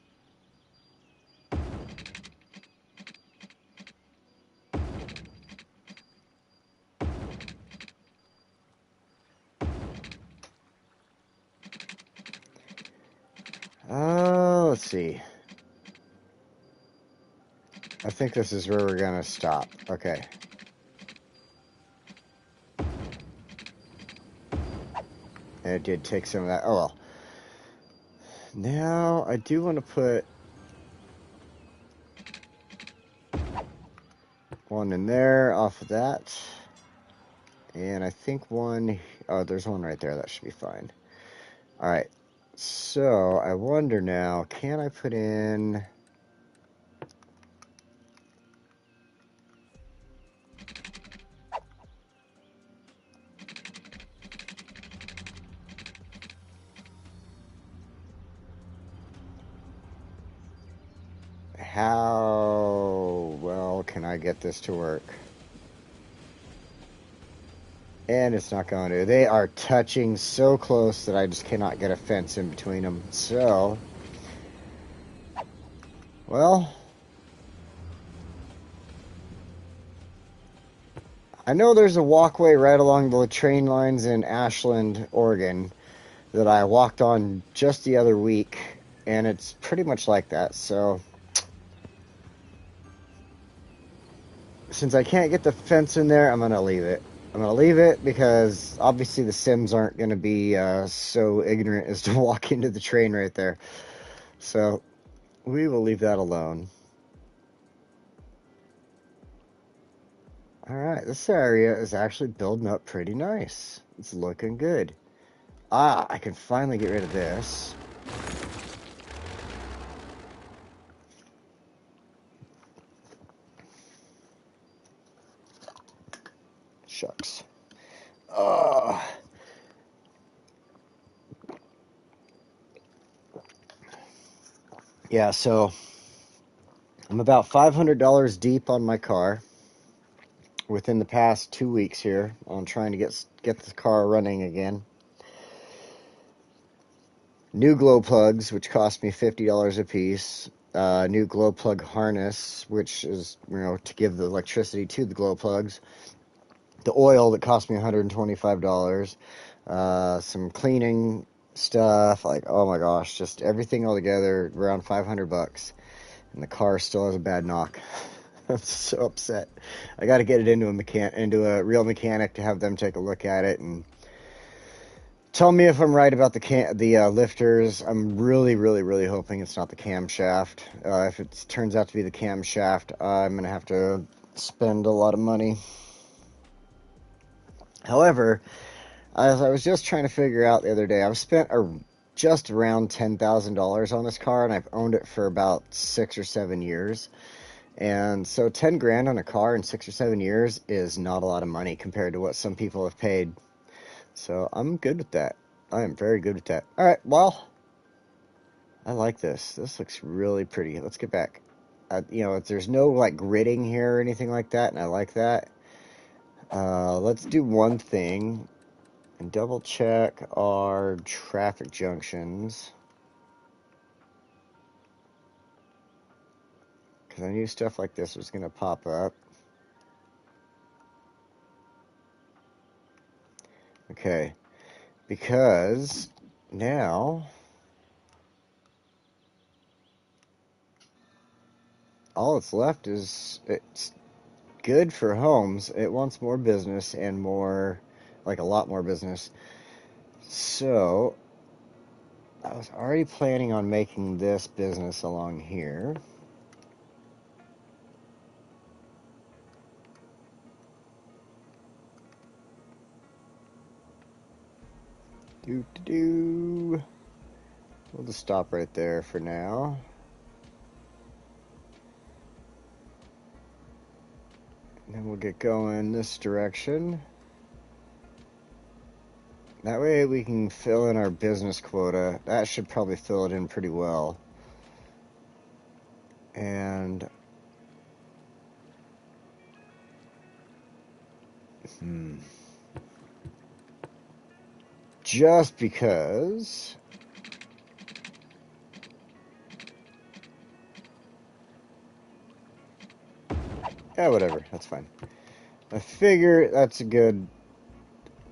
Let's see. I think this is where we're going to stop. Okay. And it did take some of that. Oh, well. Now, I do want to put one in there off of that. And I think one... Oh, there's one right there. That should be fine. All right. So, I wonder now, can I put in... How well can I get this to work? And it's not going to. They are touching so close that I just cannot get a fence in between them. So, well, I know there's a walkway right along the train lines in Ashland, Oregon, that I walked on just the other week, and it's pretty much like that. So, since I can't get the fence in there, I'm going to leave it. I'm going to leave it because obviously the Sims aren't going to be so ignorant as to walk into the train right there. So we will leave that alone. Alright, this area is actually building up pretty nice. It's looking good. Ah, I can finally get rid of this. Shucks. Yeah, so I'm about $500 deep on my car within the past 2 weeks here on trying to get the car running again. New glow plugs, which cost me $50 a piece. New glow plug harness, which is, to give the electricity to the glow plugs. The oil that cost me $125. Some cleaning stuff, like, oh my gosh, just everything all together around $500. And the car still has a bad knock. I'm so upset. I got to get it into a real mechanic to have them take a look at it and tell me if I'm right about the lifters. I'm really, really, really hoping it's not the camshaft. If it turns out to be the camshaft, I'm going to have to spend a lot of money. However, as I was just trying to figure out the other day, I've spent just around $10,000 on this car, and I've owned it for about 6 or 7 years. And so 10 grand on a car in 6 or 7 years is not a lot of money compared to what some people have paid. So I'm good with that. I am very good with that. All right, well, I like this. This looks really pretty. Let's get back. There's no like gridding here or anything like that, and I like that. Let's do one thing and double check our traffic junctions. Because I knew stuff like this was going to pop up. Okay. Because now all that's left is it's good for homes. It wants more business and more, like a lot more business. So I was already planning on making this business along here. We'll just stop right there for now. And then we'll get going this direction. That way we can fill in our business quota. That should probably fill it in pretty well. And just because yeah, whatever, that's fine. I figure that's good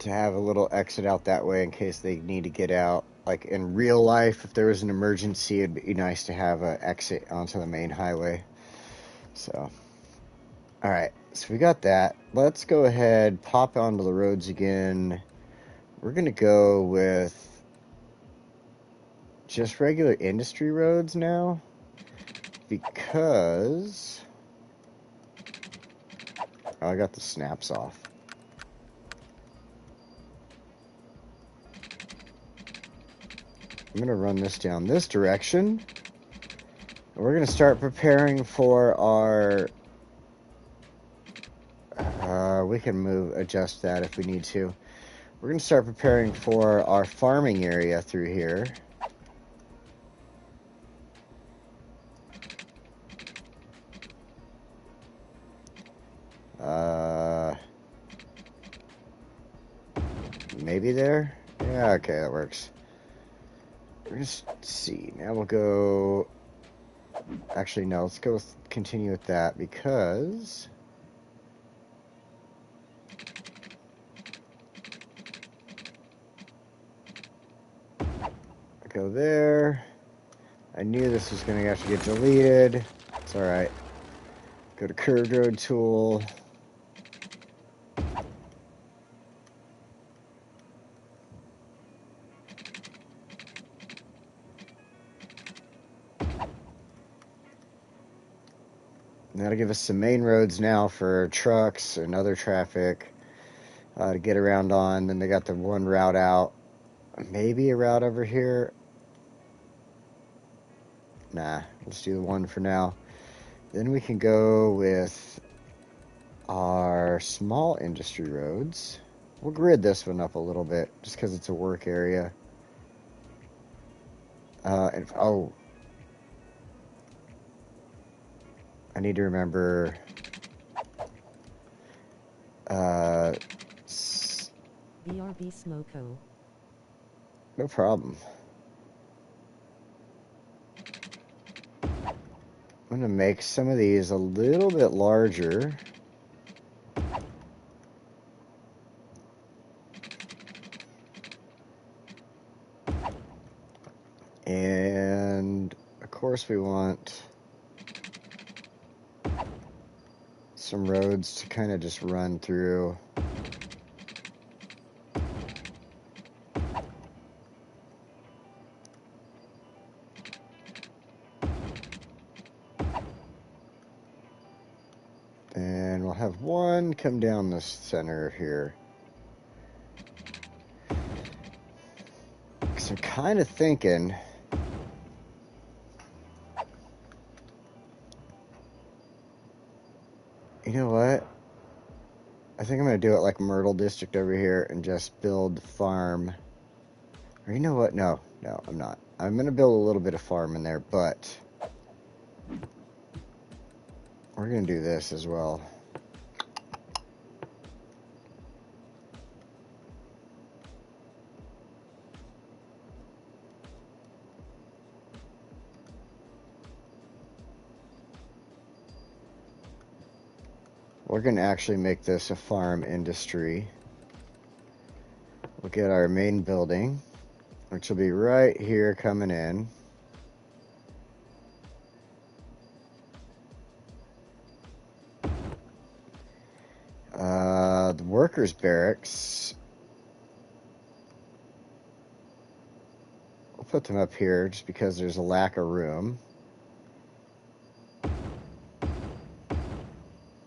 to have a little exit out that way in case they need to get out. Like in real life, if there was an emergency, it'd be nice to have an exit onto the main highway. So, alright, so we got that. Let's go ahead, pop onto the roads again. We're going to go with just regular industry roads now, because I got the snaps off. I'm going to run this down this direction. We're going to start preparing for our... we can adjust that if we need to. We're going to start preparing for our farming area through here. Maybe there? Yeah, okay, that works. Let's see. Now we'll go... Actually, no, let's go continue with that because... Go there. I knew this was going to have to get deleted. It's alright. Go to curved road tool. That'll give us some main roads now for trucks and other traffic to get around on. Then they got the one route out. Maybe a route over here. Nah, let's do the one for now. Then we can go with our small industry roads. We'll grid this one up a little bit just because it's a work area. Oh, I need to remember BRB Smoko. No problem. I'm going to make some of these a little bit larger. And, of course, we want some roads to kind of just run through. And we'll have one come down the center here. Because I'm kind of thinking... You know what? I think I'm going to do it like Myrtle District over here and just build farm. Or you know what? No, I'm not. I'm going to build a little bit of farm in there, but we're going to do this as well. We're going to actually make this a farm industry. We'll get our main building, which will be right here coming in. The workers' barracks. We'll put them up here just because there's a lack of room.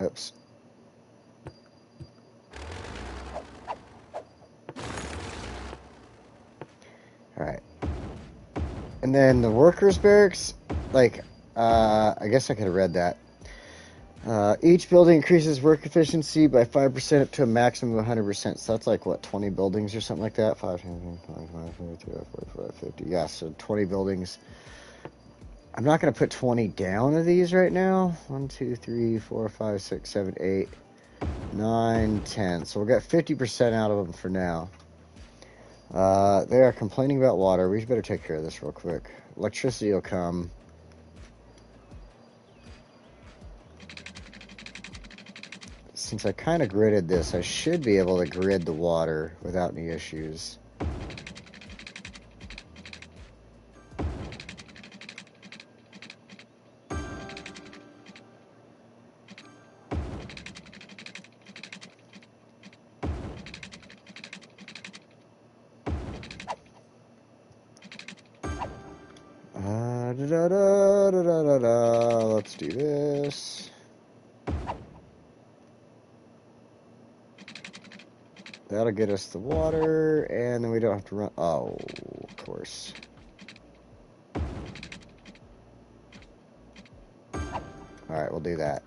Oops. Alright. And then the workers' barracks, like, I guess I could have read that. Each building increases work efficiency by 5% up to a maximum of 100%. So that's like, what, 20 buildings or something like that? 5, 10, 25, 30, 45, 50. Yeah, so 20 buildings. I'm not going to put 20 down of these right now. 1, 2, 3, 4, 5, 6, 7, 8, 9, 10. So we'll get 50% out of them for now. They are complaining about water. We better take care of this real quick. Electricity will come. Since I kind of gridded this, I should be able to grid the water without any issues. Let's do this. That'll get us the water, and then we don't have to run. Oh, of course. Alright, we'll do that.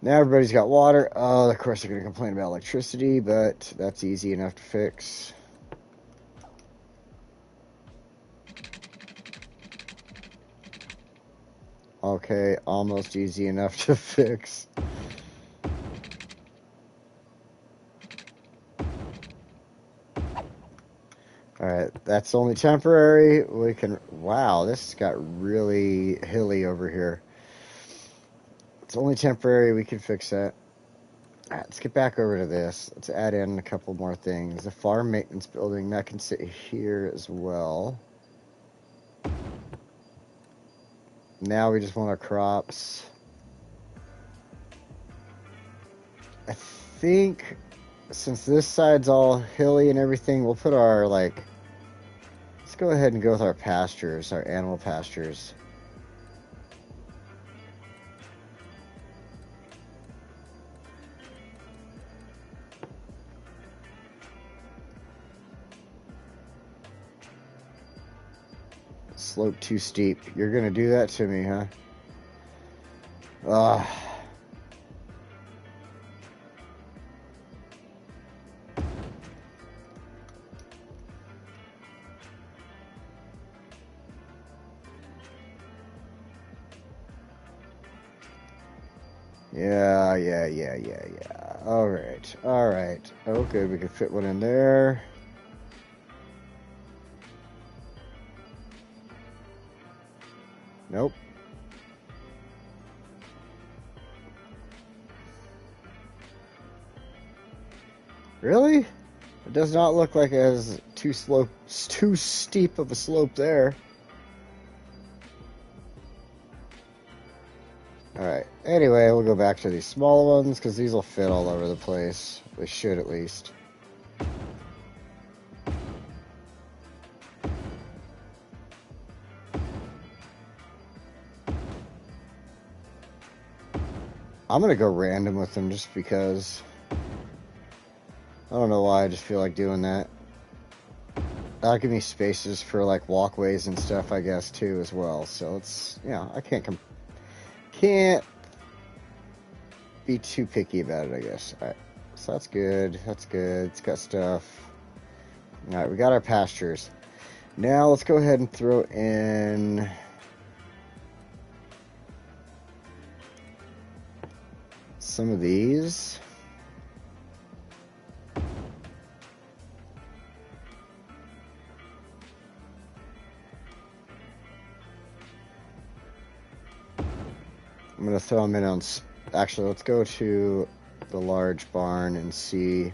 Now everybody's got water. Oh, of course they're going to complain about electricity, but that's easy enough to fix. Okay, almost easy enough to fix. Alright, that's only temporary. We can... Wow, this got really hilly over here. It's only temporary. We can fix that. Alright, let's get back over to this. Let's add in a couple more things. The farm maintenance building, that can sit here as well. Now we just want our crops. I think since this side's all hilly and everything, we'll put our, like, let's go ahead and go with our pastures, our animal pastures. Slope too steep. You're gonna do that to me, huh? Ah. Yeah. All right. Okay, we can fit one in there. Nope. Really? It does not look like it has too steep of a slope there. Alright, anyway, we'll go back to these small ones, because these will fit all over the place. They should, at least. I'm gonna go random with them, just because. I don't know why, I just feel like doing that. That'll give me spaces for, like, walkways and stuff, I guess, too, as well. So it's, I can't be too picky about it, I guess. Alright, so that's good. It's got stuff. Alright, we got our pastures. Now let's go ahead and throw in some of these. I'm going to throw them in on... Actually, let's go to the large barn and see...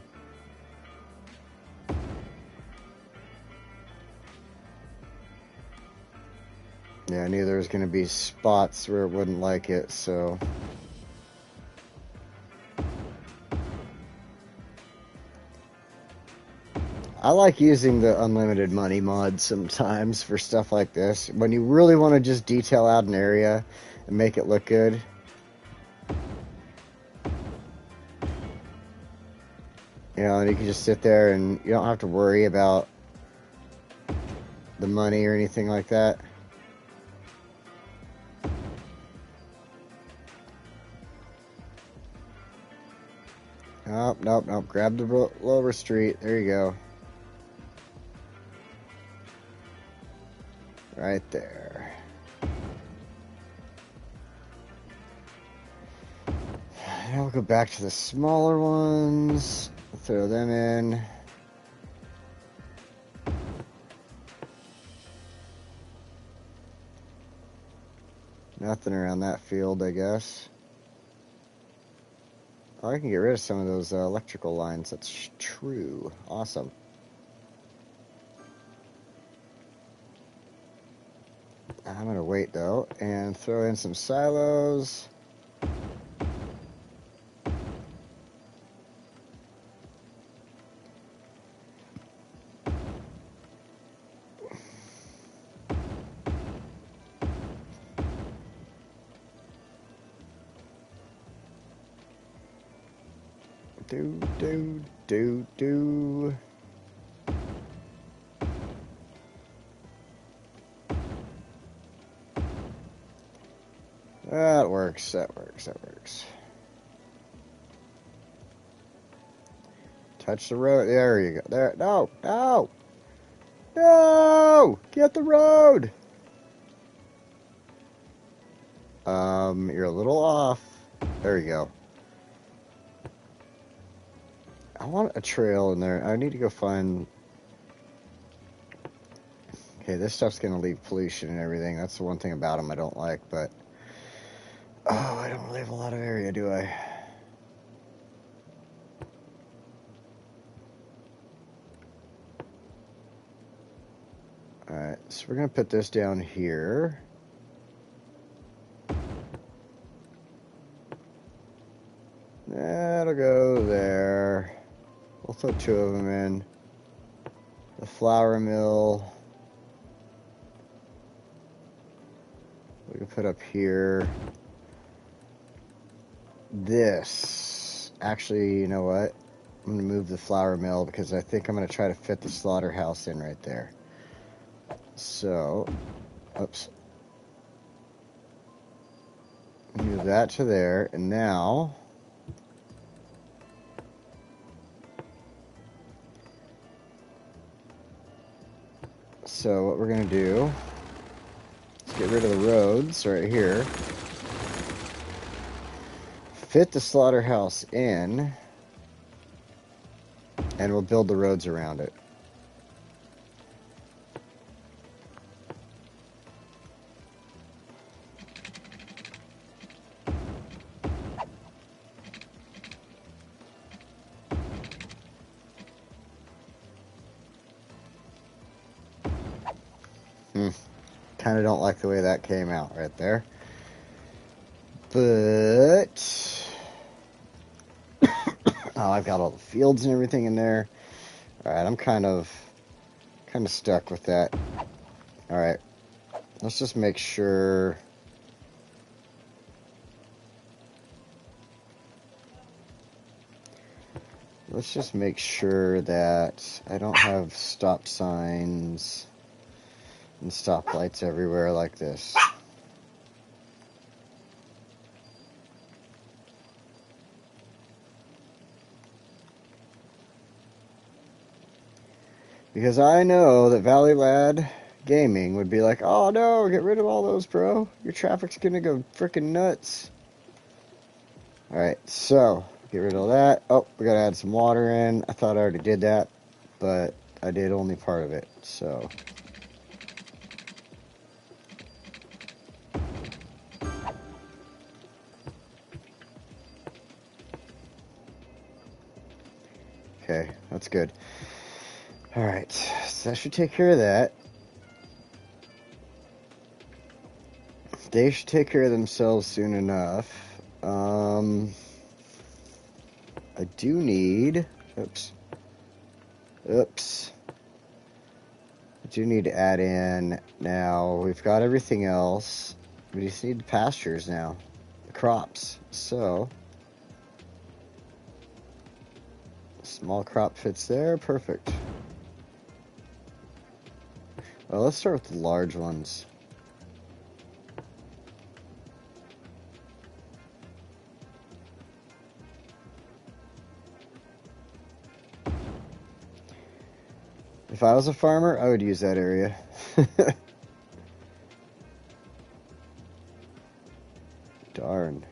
Yeah, I knew there was going to be spots where it wouldn't like it, so... I like using the unlimited money mod sometimes for stuff like this. When you really want to just detail out an area and make it look good. And you can just sit there and you don't have to worry about the money or anything like that. Nope. Grab the lower street. There you go. Right there. Now we'll go back to the smaller ones. Throw them in. Nothing around that field, I guess. Oh, I can get rid of some of those electrical lines. That's true. Awesome. I'm going to wait, though, and throw in some silos. Do. That works. Touch the road. There you go. There. No! Get the road! You're a little off. There you go. I want a trail in there. I need to go find... Okay, this stuff's going to leave pollution and everything. That's the one thing about them I don't like, but... Oh, I don't really have a lot of area, do I? Alright, so we're going to put this down here. That'll go there. We'll throw 2 of them in. The flour mill. We can put up here. This. Actually, you know what? I'm going to move the flour mill because I think I'm going to try to fit the slaughterhouse in right there. So, oops. Move that to there. And now, so what we're going to do, let's get rid of the roads right here. Fit the slaughterhouse in, and we'll build the roads around it. Kind of don't like the way that came out right there. But oh, I've got all the fields and everything in there. All right, I'm kind of stuck with that. All right, let's just make sure. Let's just make sure that I don't have stop signs and stoplights everywhere like this. Because I know that Valley Lad Gaming would be like, oh no, get rid of all those, bro. Your traffic's gonna go freaking nuts. Alright, so, get rid of that. Oh, we gotta add some water in. I thought I already did that, but I did only part of it, so. Okay, that's good. Alright, so that should take care of that. They should take care of themselves soon enough. I do need... Oops. I do need to add in... Now, we've got everything else. We just need the pastures now. The crops. So... Small crop fits there. Perfect. Well, let's start with the large ones. If I was a farmer, I would use that area. Darn.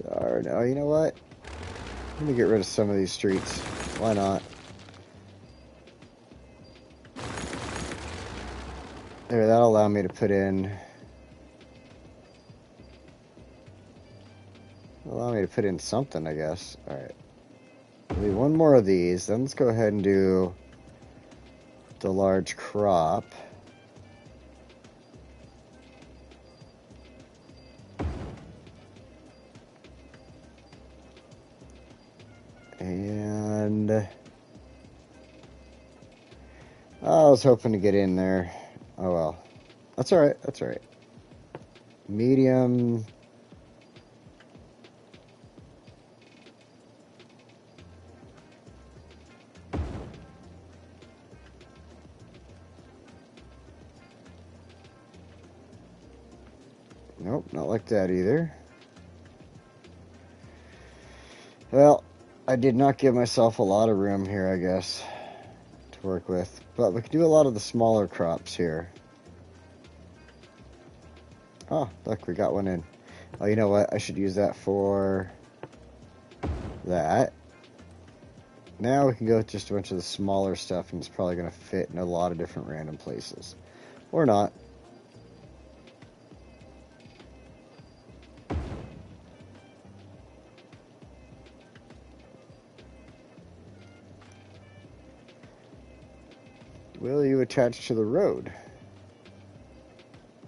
Oh, you know what? Let me get rid of some of these streets. Why not? There, that'll allow me to put in... Allow me to put in something, I guess. Alright. Leave one more of these. Then let's go ahead and do the large crop. And I was hoping to get in there. Oh well. That's alright, that's alright. Medium. Nope, not like that either. Well, I did not give myself a lot of room here, I guess, to work with. But we can do a lot of the smaller crops here. Oh, look, we got one in. Oh, you know what? I should use that for that. Now we can go with just a bunch of the smaller stuff, and it's probably going to fit in a lot of different random places. Or not. Will you attach to the road?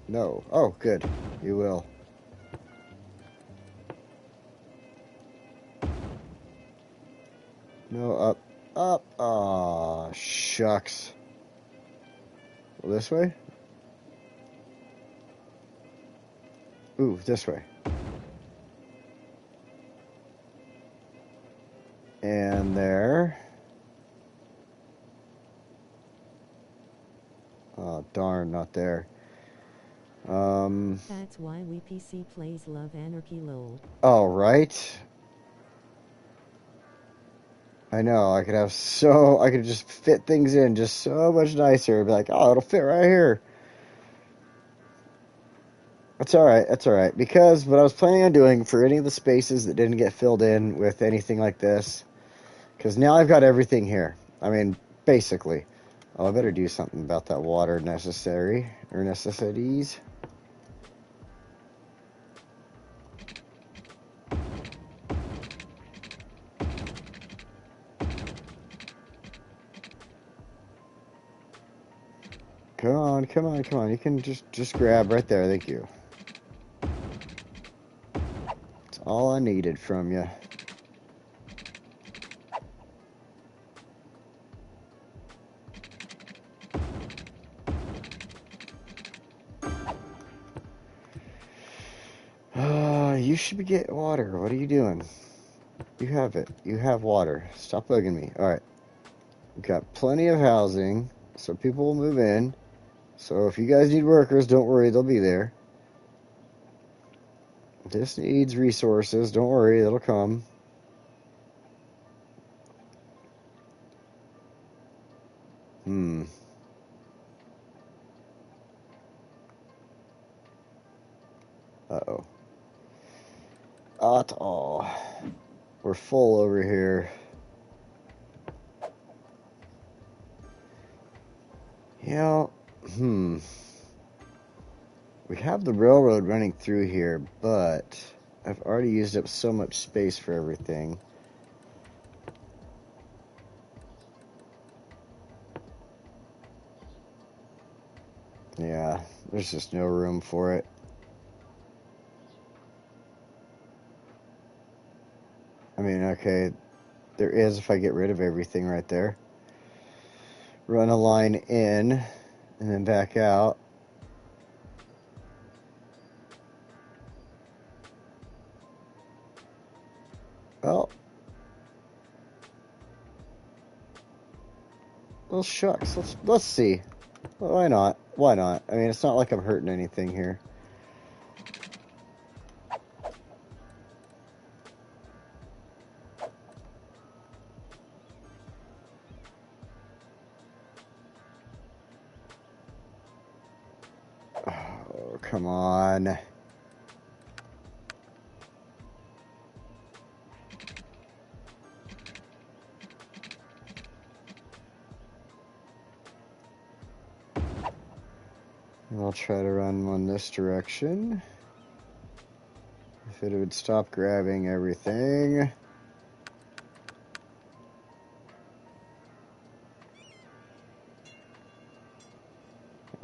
No. Oh, good. You will. No, up. Up. Aw, shucks. Well, this way? Ooh, this way. And there. Oh, darn, not there. That's why we PC plays love anarchy lol. Oh, right. I know, I could just fit things in just so much nicer. Be like, oh, it'll fit right here. That's alright. Because what I was planning on doing for any of the spaces that didn't get filled in with anything like this, because now I've got everything here. I mean, basically. Oh, I better do something about that water necessities. Come on. You can just grab right there. Thank you. That's all I needed from you. You should be getting water. What are you doing? You have it. You have water. Stop bugging me. Alright. We've got plenty of housing, so people will move in. So if you guys need workers, don't worry, they'll be there. This needs resources. Don't worry, it'll come. Uh-oh. At all. We're full over here. You know, we have the railroad running through here, but I've already used up so much space for everything. Yeah, there's just no room for it. I mean, okay, there is if I get rid of everything right there. Run a line in, and then back out. Well, shucks. Let's see. Why not? Why not? I mean, it's not like I'm hurting anything here. Oh, come on. I'll try to run one this direction. If it would stop grabbing everything.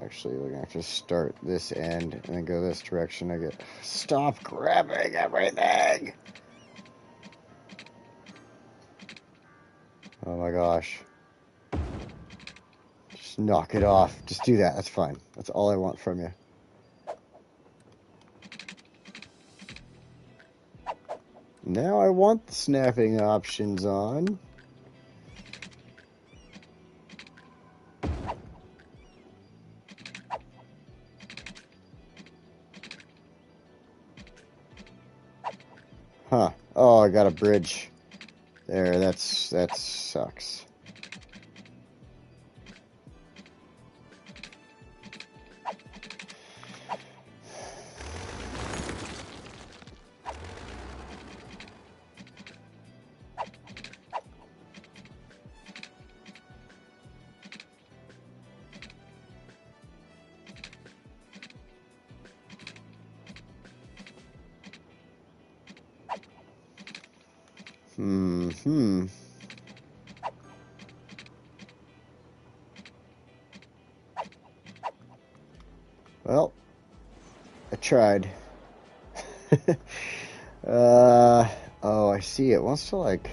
Actually, we're going to have to start this end and then go this direction. I get... Stop grabbing everything! Oh my gosh. Just knock it off. Just do that. That's fine. That's all I want from you. Now I want the snapping options on. Huh. Oh, I got a bridge. There, that sucks. Well, I tried. Oh, I see. It wants to, like,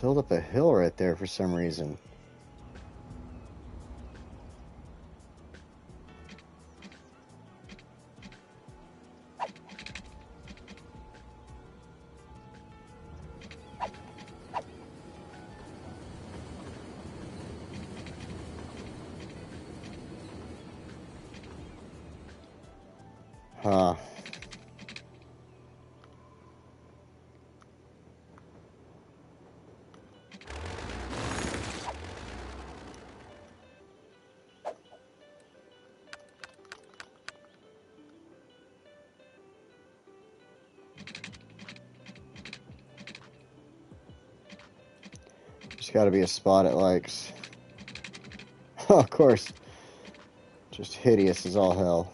filled up a hill right there for some reason. Huh. There's got to be a spot it likes. Oh, of course. Just hideous as all hell.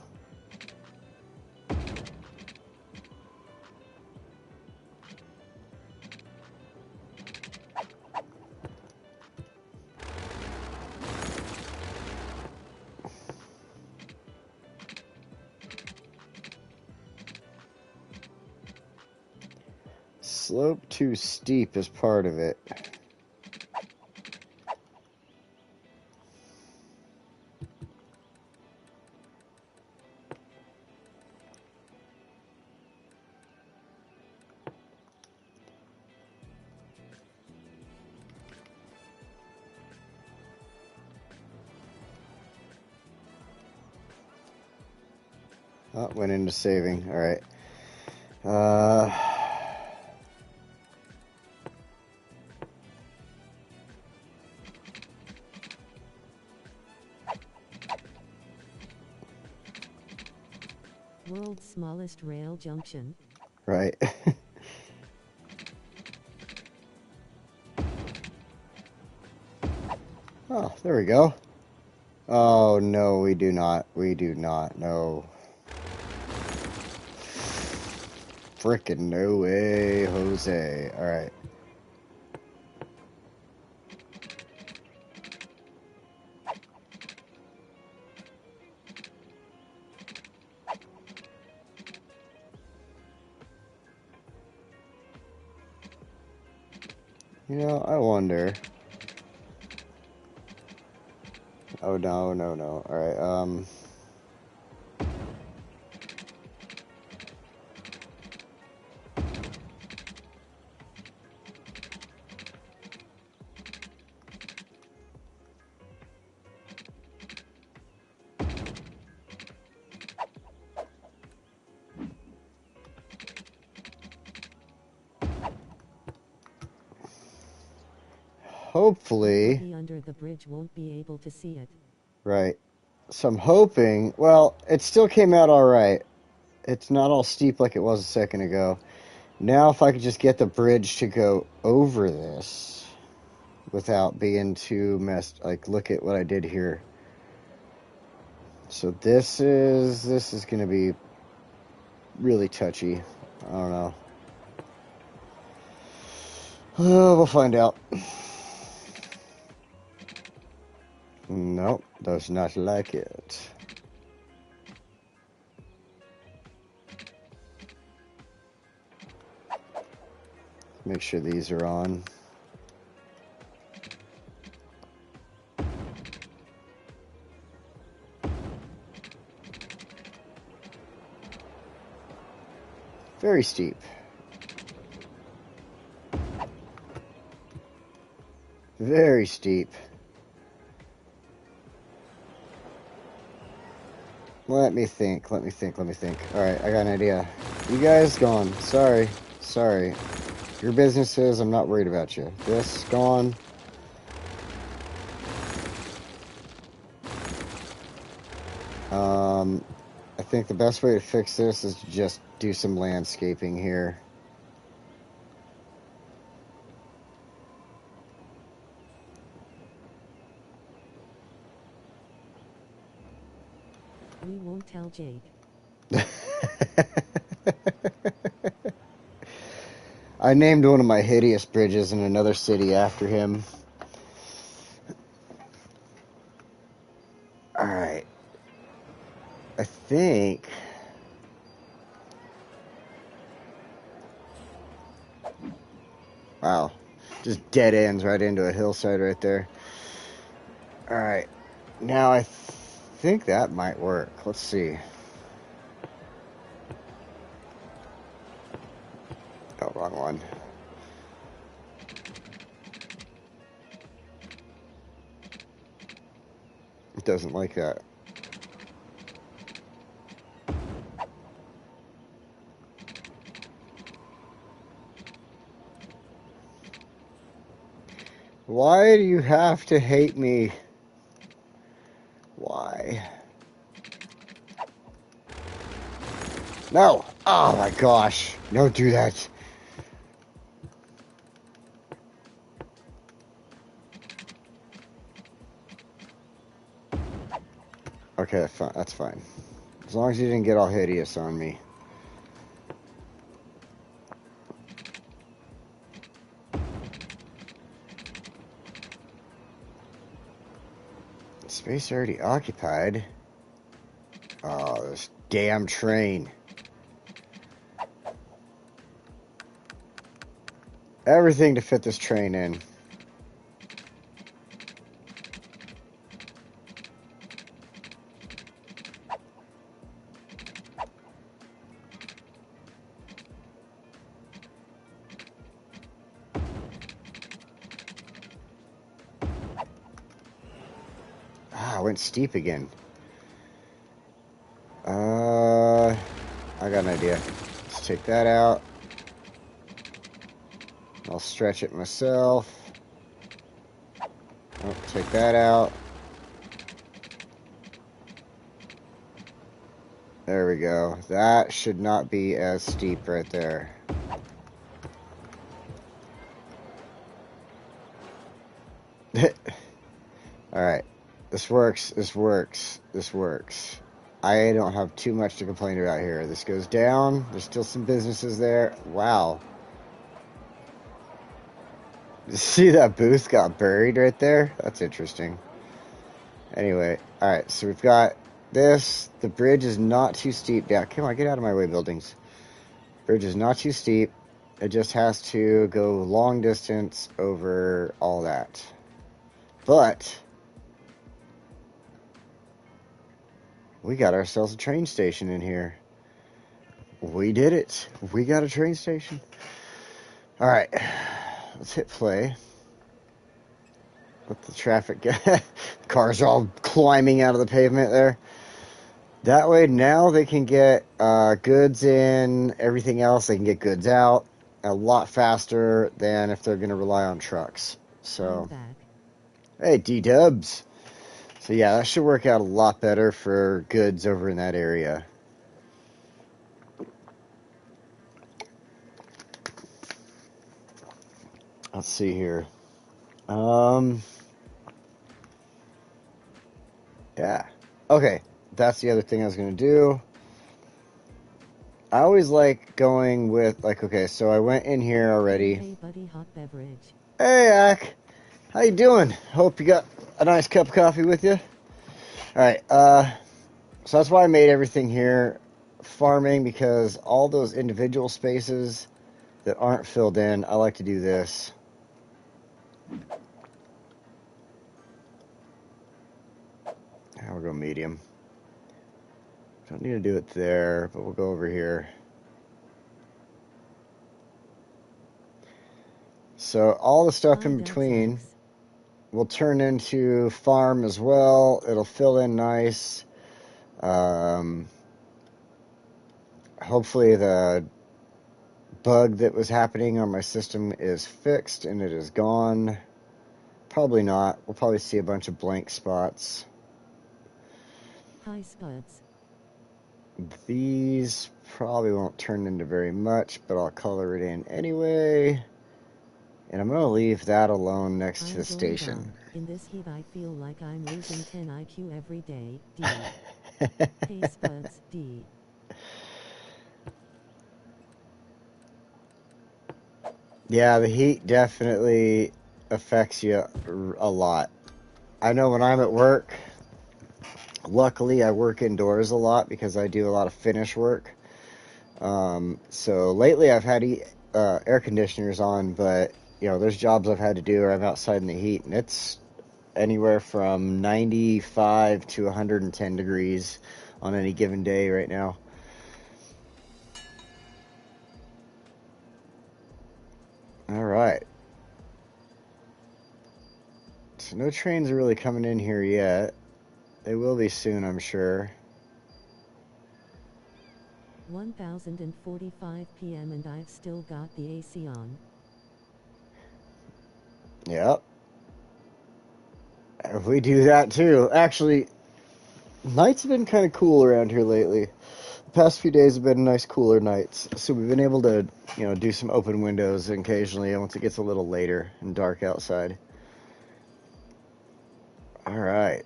Slope too steep is part of it. Oh, went into saving. All right. World's smallest rail junction. Right. Oh, there we go. Oh, no, we do not. We do not. No. Frickin' no way, Jose. All right. You know, I wonder. Oh, no, no, no. All right, hopefully. Nobody under the bridge won't be able to see it. Right. So I'm hoping. Well, it still came out all right. It's not all steep like it was a second ago. Now, if I could just get the bridge to go over this without being too messed. Like, look at what I did here. So this is going to be really touchy. I don't know. We'll find out. Nope, does not like it. Make sure these are on. Very steep. Very steep. Let me think. Alright, I got an idea. You guys gone. Sorry. Your businesses, I'm not worried about you. This, gone. I think the best way to fix this is to just do some landscaping here. We won't tell Jake. I named one of my hideous bridges in another city after him. Alright. I think... Wow. Just dead ends right into a hillside right there. Alright. Now I think that might work. Let's see. Oh, wrong one. It doesn't like that. Why do you have to hate me? Why? No! Oh my gosh. Don't do that. Okay, fine. That's fine. As long as you didn't get all hideous on me. Space already occupied. Oh, this damn train. Everything to fit this train in. Ah, I went steep again. I got an idea. Let's take that out. I'll stretch it myself. Oh, take that out. There we go. That should not be as steep right there. Alright. This works. This works. This works. I don't have too much to complain about here. This goes down. There's still some businesses there. Wow. See that booth got buried right there? That's interesting. Anyway, alright, so we've got this. The bridge is not too steep. Yeah, come on, get out of my way, buildings. Bridge is not too steep. It just has to go long distance over all that. But we got ourselves a train station in here. We did it. We got a train station. Alright, let's hit play. Let the traffic get... Cars are all climbing out of the pavement there. That way now they can get goods in, everything else, they can get goods out a lot faster than if they're going to rely on trucks. So, hey, D-dubs. So yeah, that should work out a lot better for goods over in that area. Let's see here. Yeah. Okay, that's the other thing I was going to do. I always like going with, like, okay, so I went in here already. Hey, buddy, hot beverage. Hey, Ak. How you doing? Hope you got a nice cup of coffee with you. Alright, so that's why I made everything here farming, because all those individual spaces that aren't filled in, I like to do this. We'll go medium. Don't need to do it there, but we'll go over here. So all the stuff in between will turn into farm as well. It'll fill in nice. Hopefully the bug that was happening on my system is fixed and it is gone. Probably not. We'll probably see a bunch of blank spots. Hi, Spuds. These probably won't turn into very much, but I'll color it in anyway. And I'm going to leave that alone next to the station. In this heat, I feel like I'm losing 10 IQ every day. D. Hey, Spuds. D. Yeah, the heat definitely affects you a lot. I know when I'm at work, luckily I work indoors a lot because I do a lot of finish work. So lately I've had air conditioners on, but there's jobs I've had to do where I'm outside in the heat, and it's anywhere from 95 to 110 degrees on any given day right now. All right. So no trains are really coming in here yet. They will be soon, I'm sure. 1045 p.m. and I've still got the AC on. Yep. We do that too. Actually, nights have been kind of cool around here lately. The past few days have been nice, cooler nights. So we've been able to, do some open windows occasionally once it gets a little later and dark outside. All right.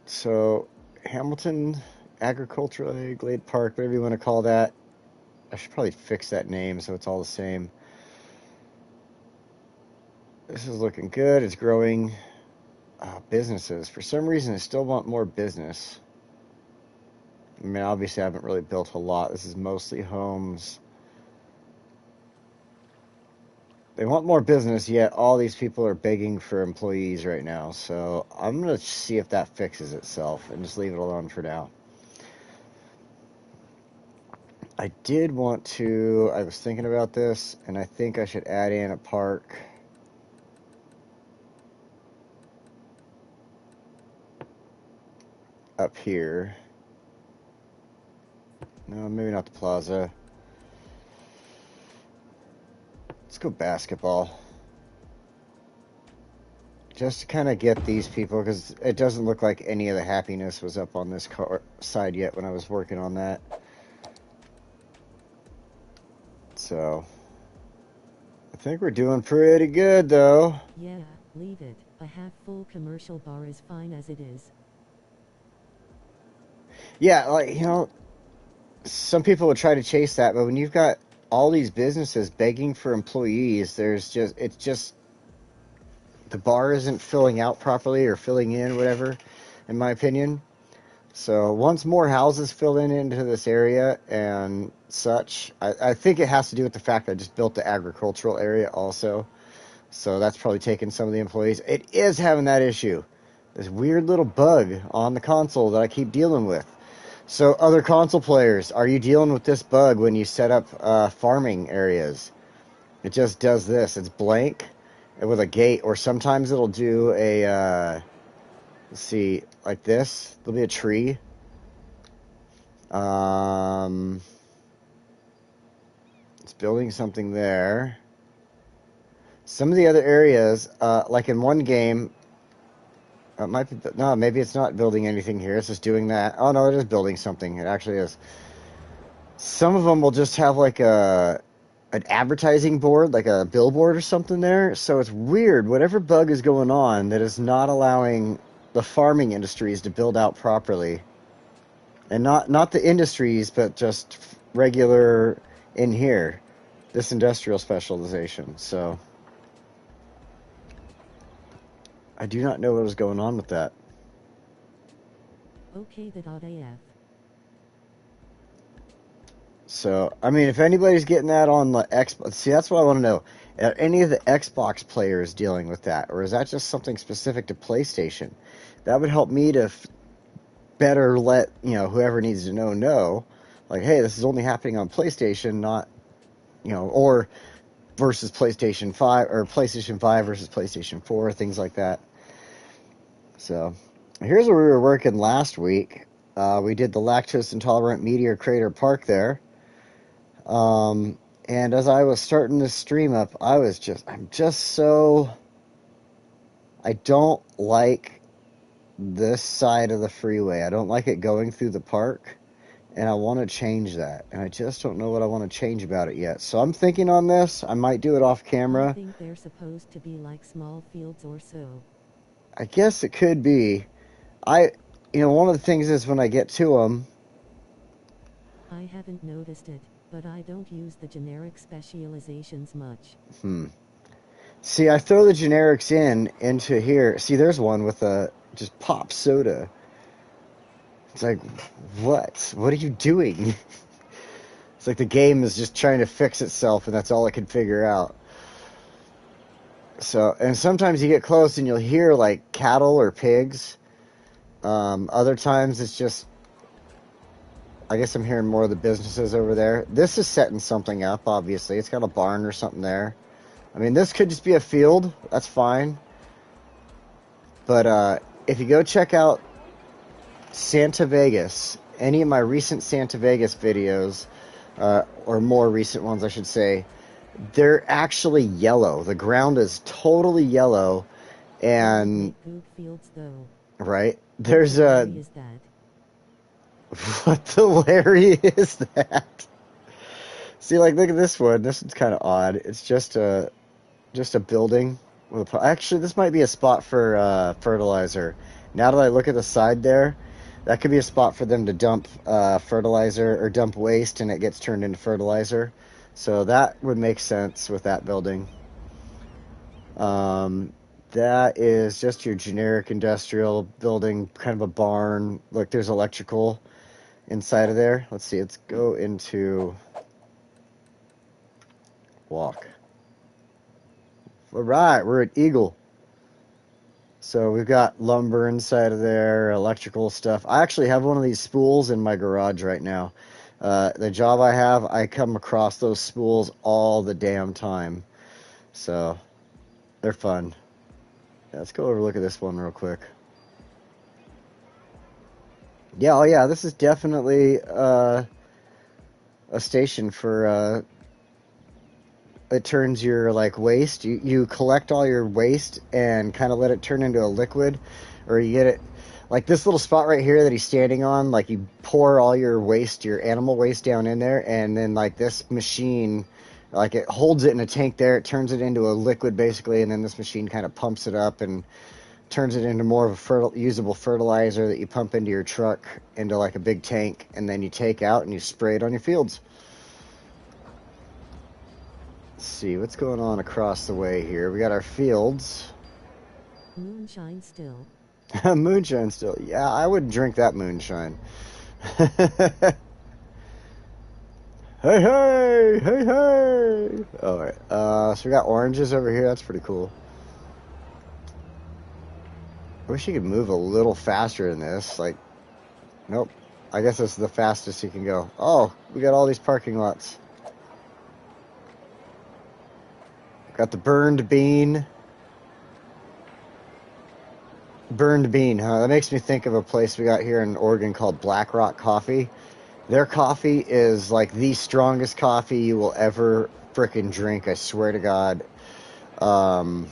So, Hamilton Agricultural Glade Park, whatever you want to call that. I should probably fix that name so it's all the same. This is looking good. It's growing. Businesses. For some reason, I still want more business. I mean, obviously, I haven't really built a lot. This is mostly homes. They want more business, yet all these people are begging for employees right now. So I'm going to see if that fixes itself and just leave it alone for now. I did want to, I was thinking about this, and I think I should add in a park. Up here. No, maybe not the plaza. Let's go basketball. Just to kind of get these people, because it doesn't look like any of the happiness was up on this side yet when I was working on that. So, I think we're doing pretty good, though. Yeah, leave it. A half-full commercial bar is fine as it is. Yeah, some people would try to chase that, but when you've got all these businesses begging for employees, it's just the bar isn't filling out properly or filling in, whatever, in my opinion. So once more houses fill into this area and such, I think it has to do with the fact that I just built the agricultural area also. So that's probably taking some of the employees. It is having that issue. This weird little bug on the console that I keep dealing with. So other console players, are you dealing with this bug when you set up farming areas? It just does this. It's blank with a gate, or sometimes it'll do a, let's see, like this. There'll be a tree. It's building something there. Some of the other areas, like in one game, it might be, no, maybe it's not building anything here. It's just doing that. Oh, no, it is building something. It actually is. Some of them will just have like an advertising board, like a billboard or something there. So it's weird. Whatever bug is going on that is not allowing the farming industries to build out properly. And not the industries, but just regular in here. This industrial specialization. So I do not know what is going on with that. Okay, the.af. So, I mean, if anybody's getting that on the Xbox, see, that's what I want to know. Are any of the Xbox players dealing with that? Or is that just something specific to PlayStation? That would help me to better let, whoever needs to know. Like, hey, this is only happening on PlayStation, not, or versus PlayStation 5, or PlayStation 5 versus PlayStation 4, things like that. So, here's where we were working last week. We did the lactose intolerant meteor crater park there. And as I was starting this stream up, I don't like this side of the freeway. I don't like it going through the park, and I want to change that. And I just don't know what I want to change about it yet. So I'm thinking on this. I might do it off camera. I think they're supposed to be like small fields or so. I guess it could be. One of the things is when I get to them. I haven't noticed it, but I don't use the generic specializations much. See, I throw the generics into here. See, there's one with a just pop soda. It's like, what? What are you doing? It's like the game is just trying to fix itself, and that's all it can figure out. So, and sometimes you get close and you'll hear like cattle or pigs. Other times it's just, I guess I'm hearing more of the businesses over there. This is setting something up, obviously. It's got a barn or something there. I mean, this could just be a field. That's fine. But if you go check out Santa Vegas, any of my recent Santa Vegas videos, or more recent ones, I should say, they're actually yellow. The ground is totally yellow, and Goop fields though. right there's What a is that? what the Larry is that? See, like, look at this one. This one's kind of odd. It's just a building with actually, this might be a spot for fertilizer. Now that I look at the side there, that could be a spot for them to dump fertilizer or dump waste, and it gets turned into fertilizer. So that would make sense with that building. That is just your generic industrial building, kind of a barn. Look, there's electrical inside of there. Let's see. Let's go into walk. All right, we're at Eagle. So we've got lumber inside of there, electrical stuff. I actually have one of these spools in my garage right now. The job I have, I come across those spools all the damn time. So they're fun. Yeah, let's go over and look at this one real quick. Yeah, oh yeah, this is definitely a station for it turns your like waste. You collect all your waste and kind of let it turn into a liquid, or you get it like this little spot right here that he's standing on. Like, you pour all your waste, your animal waste, down in there, and then like this machine, like, it holds it in a tank there. It turns it into a liquid basically, and then this machine kind of pumps it up and turns it into more of a usable fertilizer that you pump into your truck into like a big tank, and then you take out and you spray it on your fields. Let's see what's going on across the way here. We got our fields. Moonshine still. Moonshine still. Yeah, I would drink that moonshine. Hey, hey, hey, hey. All right. So we got oranges over here. That's pretty cool. I wish you could move a little faster in this. Like, nope. I guess this is the fastest you can go. Oh, we got all these parking lots. Got the burned bean. Burned bean, huh? That makes me think of a place we got here in Oregon called Black Rock Coffee. Their coffee is like the strongest coffee you will ever frickin' drink, I swear to God. And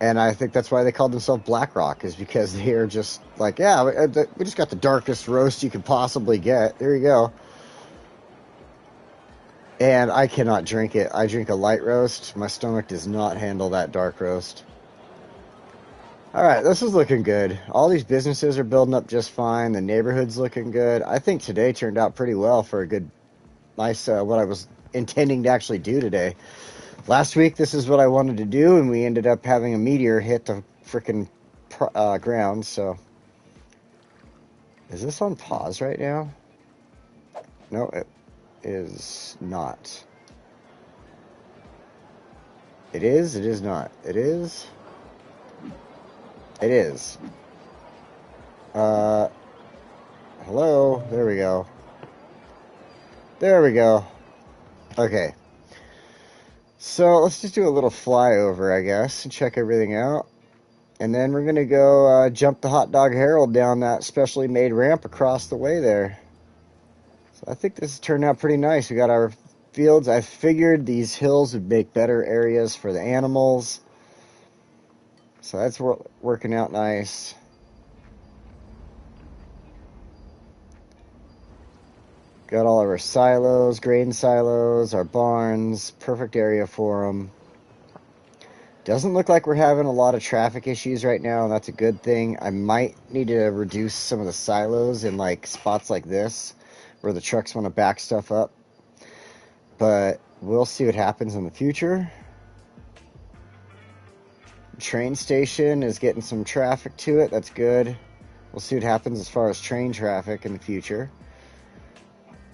I think that's why they called themselves Black Rock, is because they're just like, yeah, we just got the darkest roast you could possibly get. There you go. And I cannot drink it. I drink a light roast. My stomach does not handle that dark roast. All right, this is looking good. All these businesses are building up just fine. The neighborhood's looking good. I think today turned out pretty well for a good, nice, what I was intending to actually do today. Last week, this is what I wanted to do, and we ended up having a meteor hit the frickin' ground, so. Is this on pause right now? No, it is not. It is? It is not. It is? It is. Hello? There we go. There we go. Okay. So let's just do a little flyover, I guess, and check everything out. And then we're going to go jump the Hot Dog Herald down that specially made ramp across the way there. So I think this has turned out pretty nice. We got our fields. I figured these hills would make better areas for the animals. So that's working out nice. Got all of our silos, grain silos, our barns. Perfect area for them. Doesn't look like we're having a lot of traffic issues right now, and that's a good thing. I might need to reduce some of the silos in like spots like this where the trucks want to back stuff up. But we'll see what happens in the future. Train station is getting some traffic to it. That's good. We'll see what happens as far as train traffic in the future.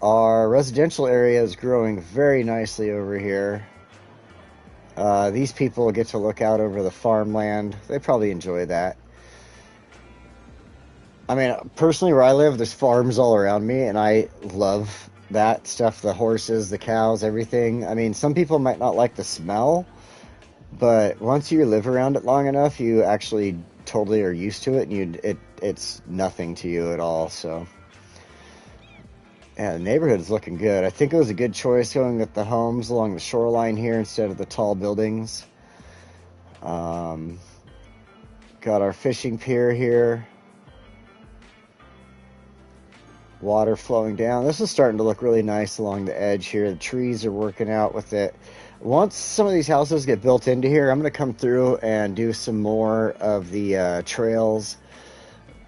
Our residential area is growing very nicely over here. These people get to look out over the farmland. They probably enjoy that. I mean, personally, where I live, there's farms all around me, and I love that stuff, the horses, the cows, everything. I mean, some people might not like the smell, but once you live around it long enough, you actually totally are used to it, and it's nothing to you at all. So, yeah, the neighborhood is looking good. I think it was a good choice going with the homes along the shoreline here instead of the tall buildings. Got our fishing pier here. Water flowing down. This is starting to look really nice along the edge here. The trees are working out with it. Once some of these houses get built into here, I'm going to come through and do some more of the trails.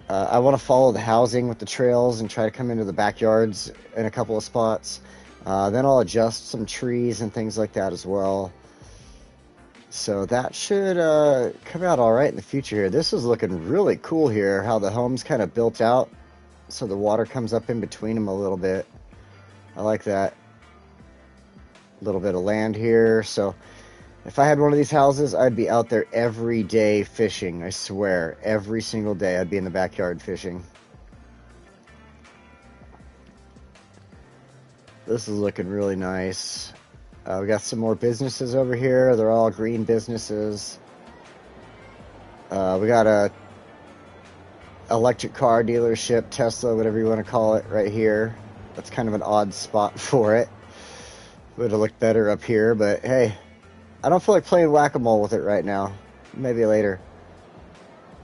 I want to follow the housing with the trails and try to come into the backyards in a couple of spots. Then I'll adjust some trees and things like that as well. So that should come out all right in the future here. This is looking really cool here, how the home's kind of built out so the water comes up in between them a little bit. I like that. A little bit of land here. So if I had one of these houses, I'd be out there every day fishing. I swear, every single day I'd be in the backyard fishing. This is looking really nice. We got some more businesses over here. They're all green businesses. We got a electric car dealership, Tesla, whatever you want to call it, right here. That's kind of an odd spot for it. Would have looked better up here, but hey, I don't feel like playing whack-a-mole with it right now. Maybe later.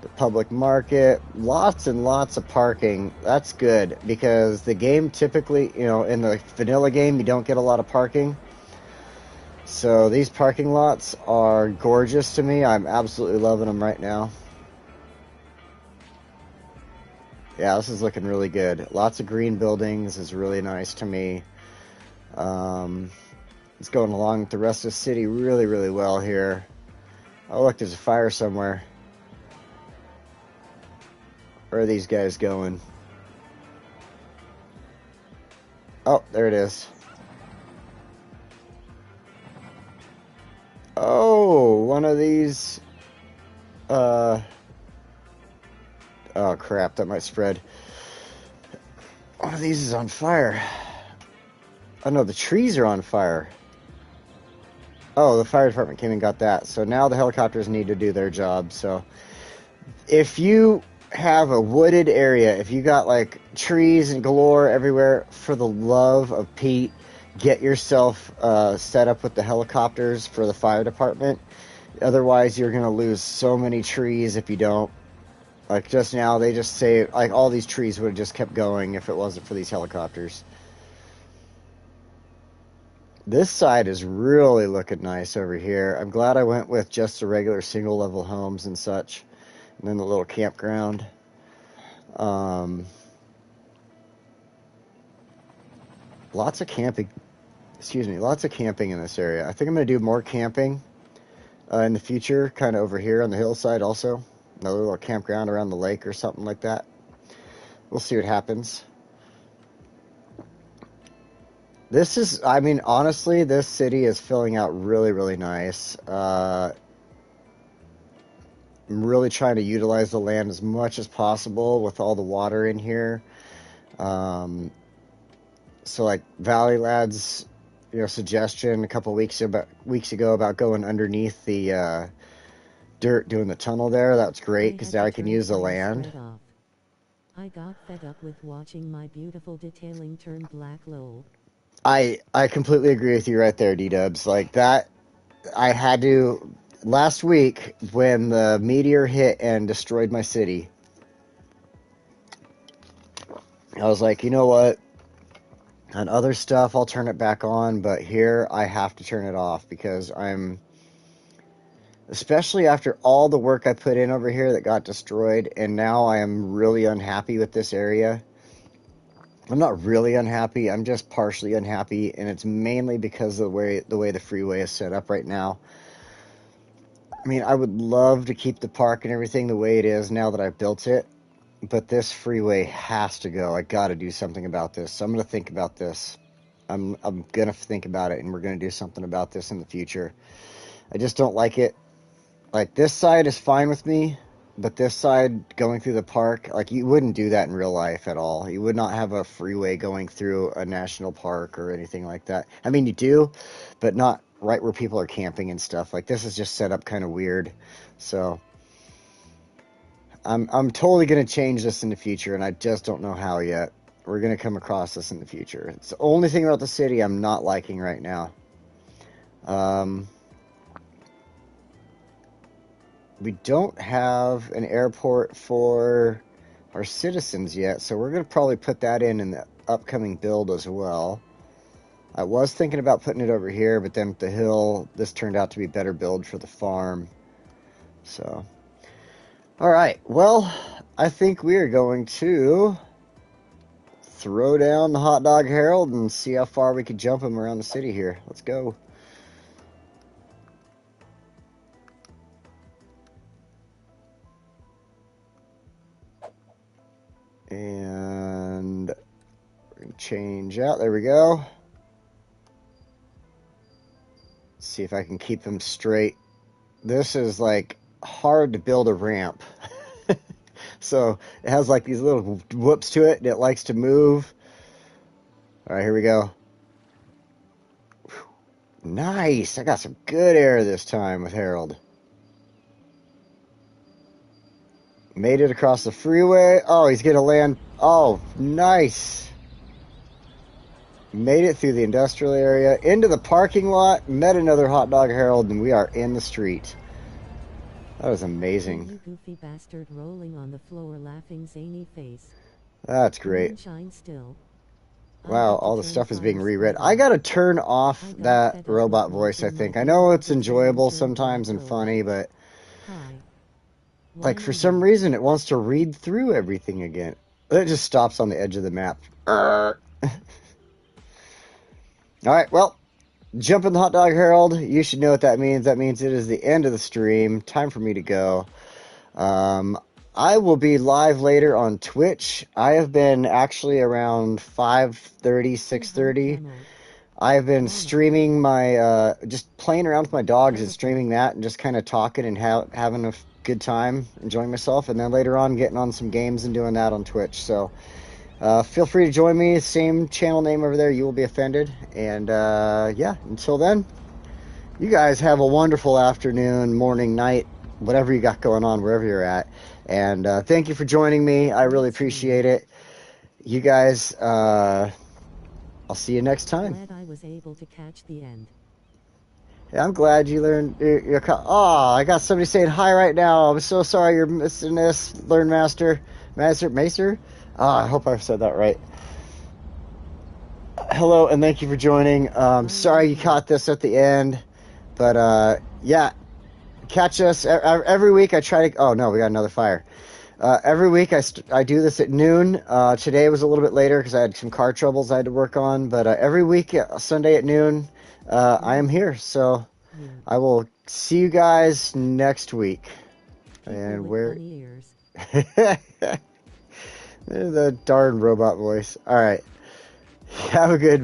The public market, lots and lots of parking. That's good, because the game typically, in the vanilla game, you don't get a lot of parking. So these parking lots are gorgeous to me. I'm absolutely loving them right now. Yeah, this is looking really good. Lots of green buildings is really nice to me. It's going along with the rest of the city really, really well here. Oh, look, there's a fire somewhere. Where are these guys going? Oh, there it is. Oh, one of these... Oh, crap, that might spread. One of these is on fire. Oh, no, the trees are on fire. Oh, the fire department came and got that. So now the helicopters need to do their job. So if you have a wooded area, if you got, like, trees and galore everywhere, for the love of Pete, get yourself set up with the helicopters for the fire department. Otherwise, you're going to lose so many trees if you don't. Like, just now, they just say, like, all these trees would have just kept going if it wasn't for these helicopters. This side is really looking nice over here. I'm glad I went with just the regular single-level homes and such. And then the little campground. Lots of camping. Lots of camping in this area. I think I'm going to do more camping in the future, kind of over here on the hillside also. Another little campground around the lake or something like that. We'll see what happens. This is, honestly, this city is filling out really, really nice. I'm really trying to utilize the land as much as possible with all the water in here. So, like, Valley Lad's, suggestion a couple weeks ago about going underneath the dirt, doing the tunnel there, that's great, because now I can use the land. I got fed up with watching my beautiful detailing turn black lol. I completely agree with you right there, D-Dubs. Like, that, I had to... Last week, when the meteor hit and destroyed my city, I was like, you know what? On other stuff, I'll turn it back on, but here, I have to turn it off, because especially after all the work I put in over here that got destroyed, and now I am really unhappy with this area. I'm not really unhappy, I'm just partially unhappy, and it's mainly because of the way the freeway is set up right now. I mean, I would love to keep the park and everything the way it is now that I've built it, but this freeway has to go. I gotta do something about this, so I'm gonna think about this. I'm gonna think about it, and we're gonna do something about this in the future. I just don't like it. Like, this side is fine with me, but this side going through the park, like, you wouldn't do that in real life at all. You would not have a freeway going through a national park or anything like that. I mean, you do, but not right where people are camping and stuff. Like, this is just set up kind of weird. So I'm totally going to change this in the future, and I just don't know how yet. We're going to come across this in the future. It's the only thing about the city I'm not liking right now. We don't have an airport for our citizens yet, so we're going to probably put that in the upcoming build as well. I was thinking about putting it over here, but then with the hill, this turned out to be better build for the farm. So, all right. Well, I think we are going to throw down the Hot Dog Herald and see how far we can jump him around the city here. Let's go. And we're going to change out. There we go. Let's see if I can keep them straight. This is like hard to build a ramp. So it has like these little whoops to it, and it likes to move. All right, here we go. Whew. Nice. I got some good air this time with Harold. Made it across the freeway. Oh, he's going to land. Oh, nice. Made it through the industrial area, into the parking lot, met another Hot Dog Herald, and we are in the street. That was amazing. You goofy bastard rolling on the floor laughing zany face. That's great. Shine still. Wow, all the stuff is being reread. I gotta turn off that robot voice, I think. I know it's enjoyable sometimes and funny, but like for some reason it wants to read through everything again. It just stops on the edge of the map. All right, well, jump in the Hot Dog Herald. You should know what that means. That means it is the end of the stream. Time for me to go. I will be live later on Twitch. I have been actually around 5:30, 6:30. I have been streaming my, just playing around with my dogs and streaming that and just kind of talking and having a good time, enjoying myself. And then later on getting on some games and doing that on Twitch. So feel free to join me. Same channel name over there. You will be offended. And yeah, until then, you guys have a wonderful afternoon, morning, night, whatever you got going on, wherever you're at. And thank you for joining me. I really appreciate it. You guys, I'll see you next time. Glad I was able to catch the end. Yeah, I'm glad you learned. Oh, I got somebody saying hi right now. I'm so sorry you're missing this. Learn Master. Macer? Oh, I hope I said that right. Hello, and thank you for joining. Sorry you caught this at the end. But, yeah. Catch us every week. I try to. Oh no, we got another fire. Every week I do this at noon. Today was a little bit later because I had some car troubles I had to work on. But every week, Sunday at noon, I am here. So I will see you guys next week. And where? The darn robot voice. All right. Have a good one.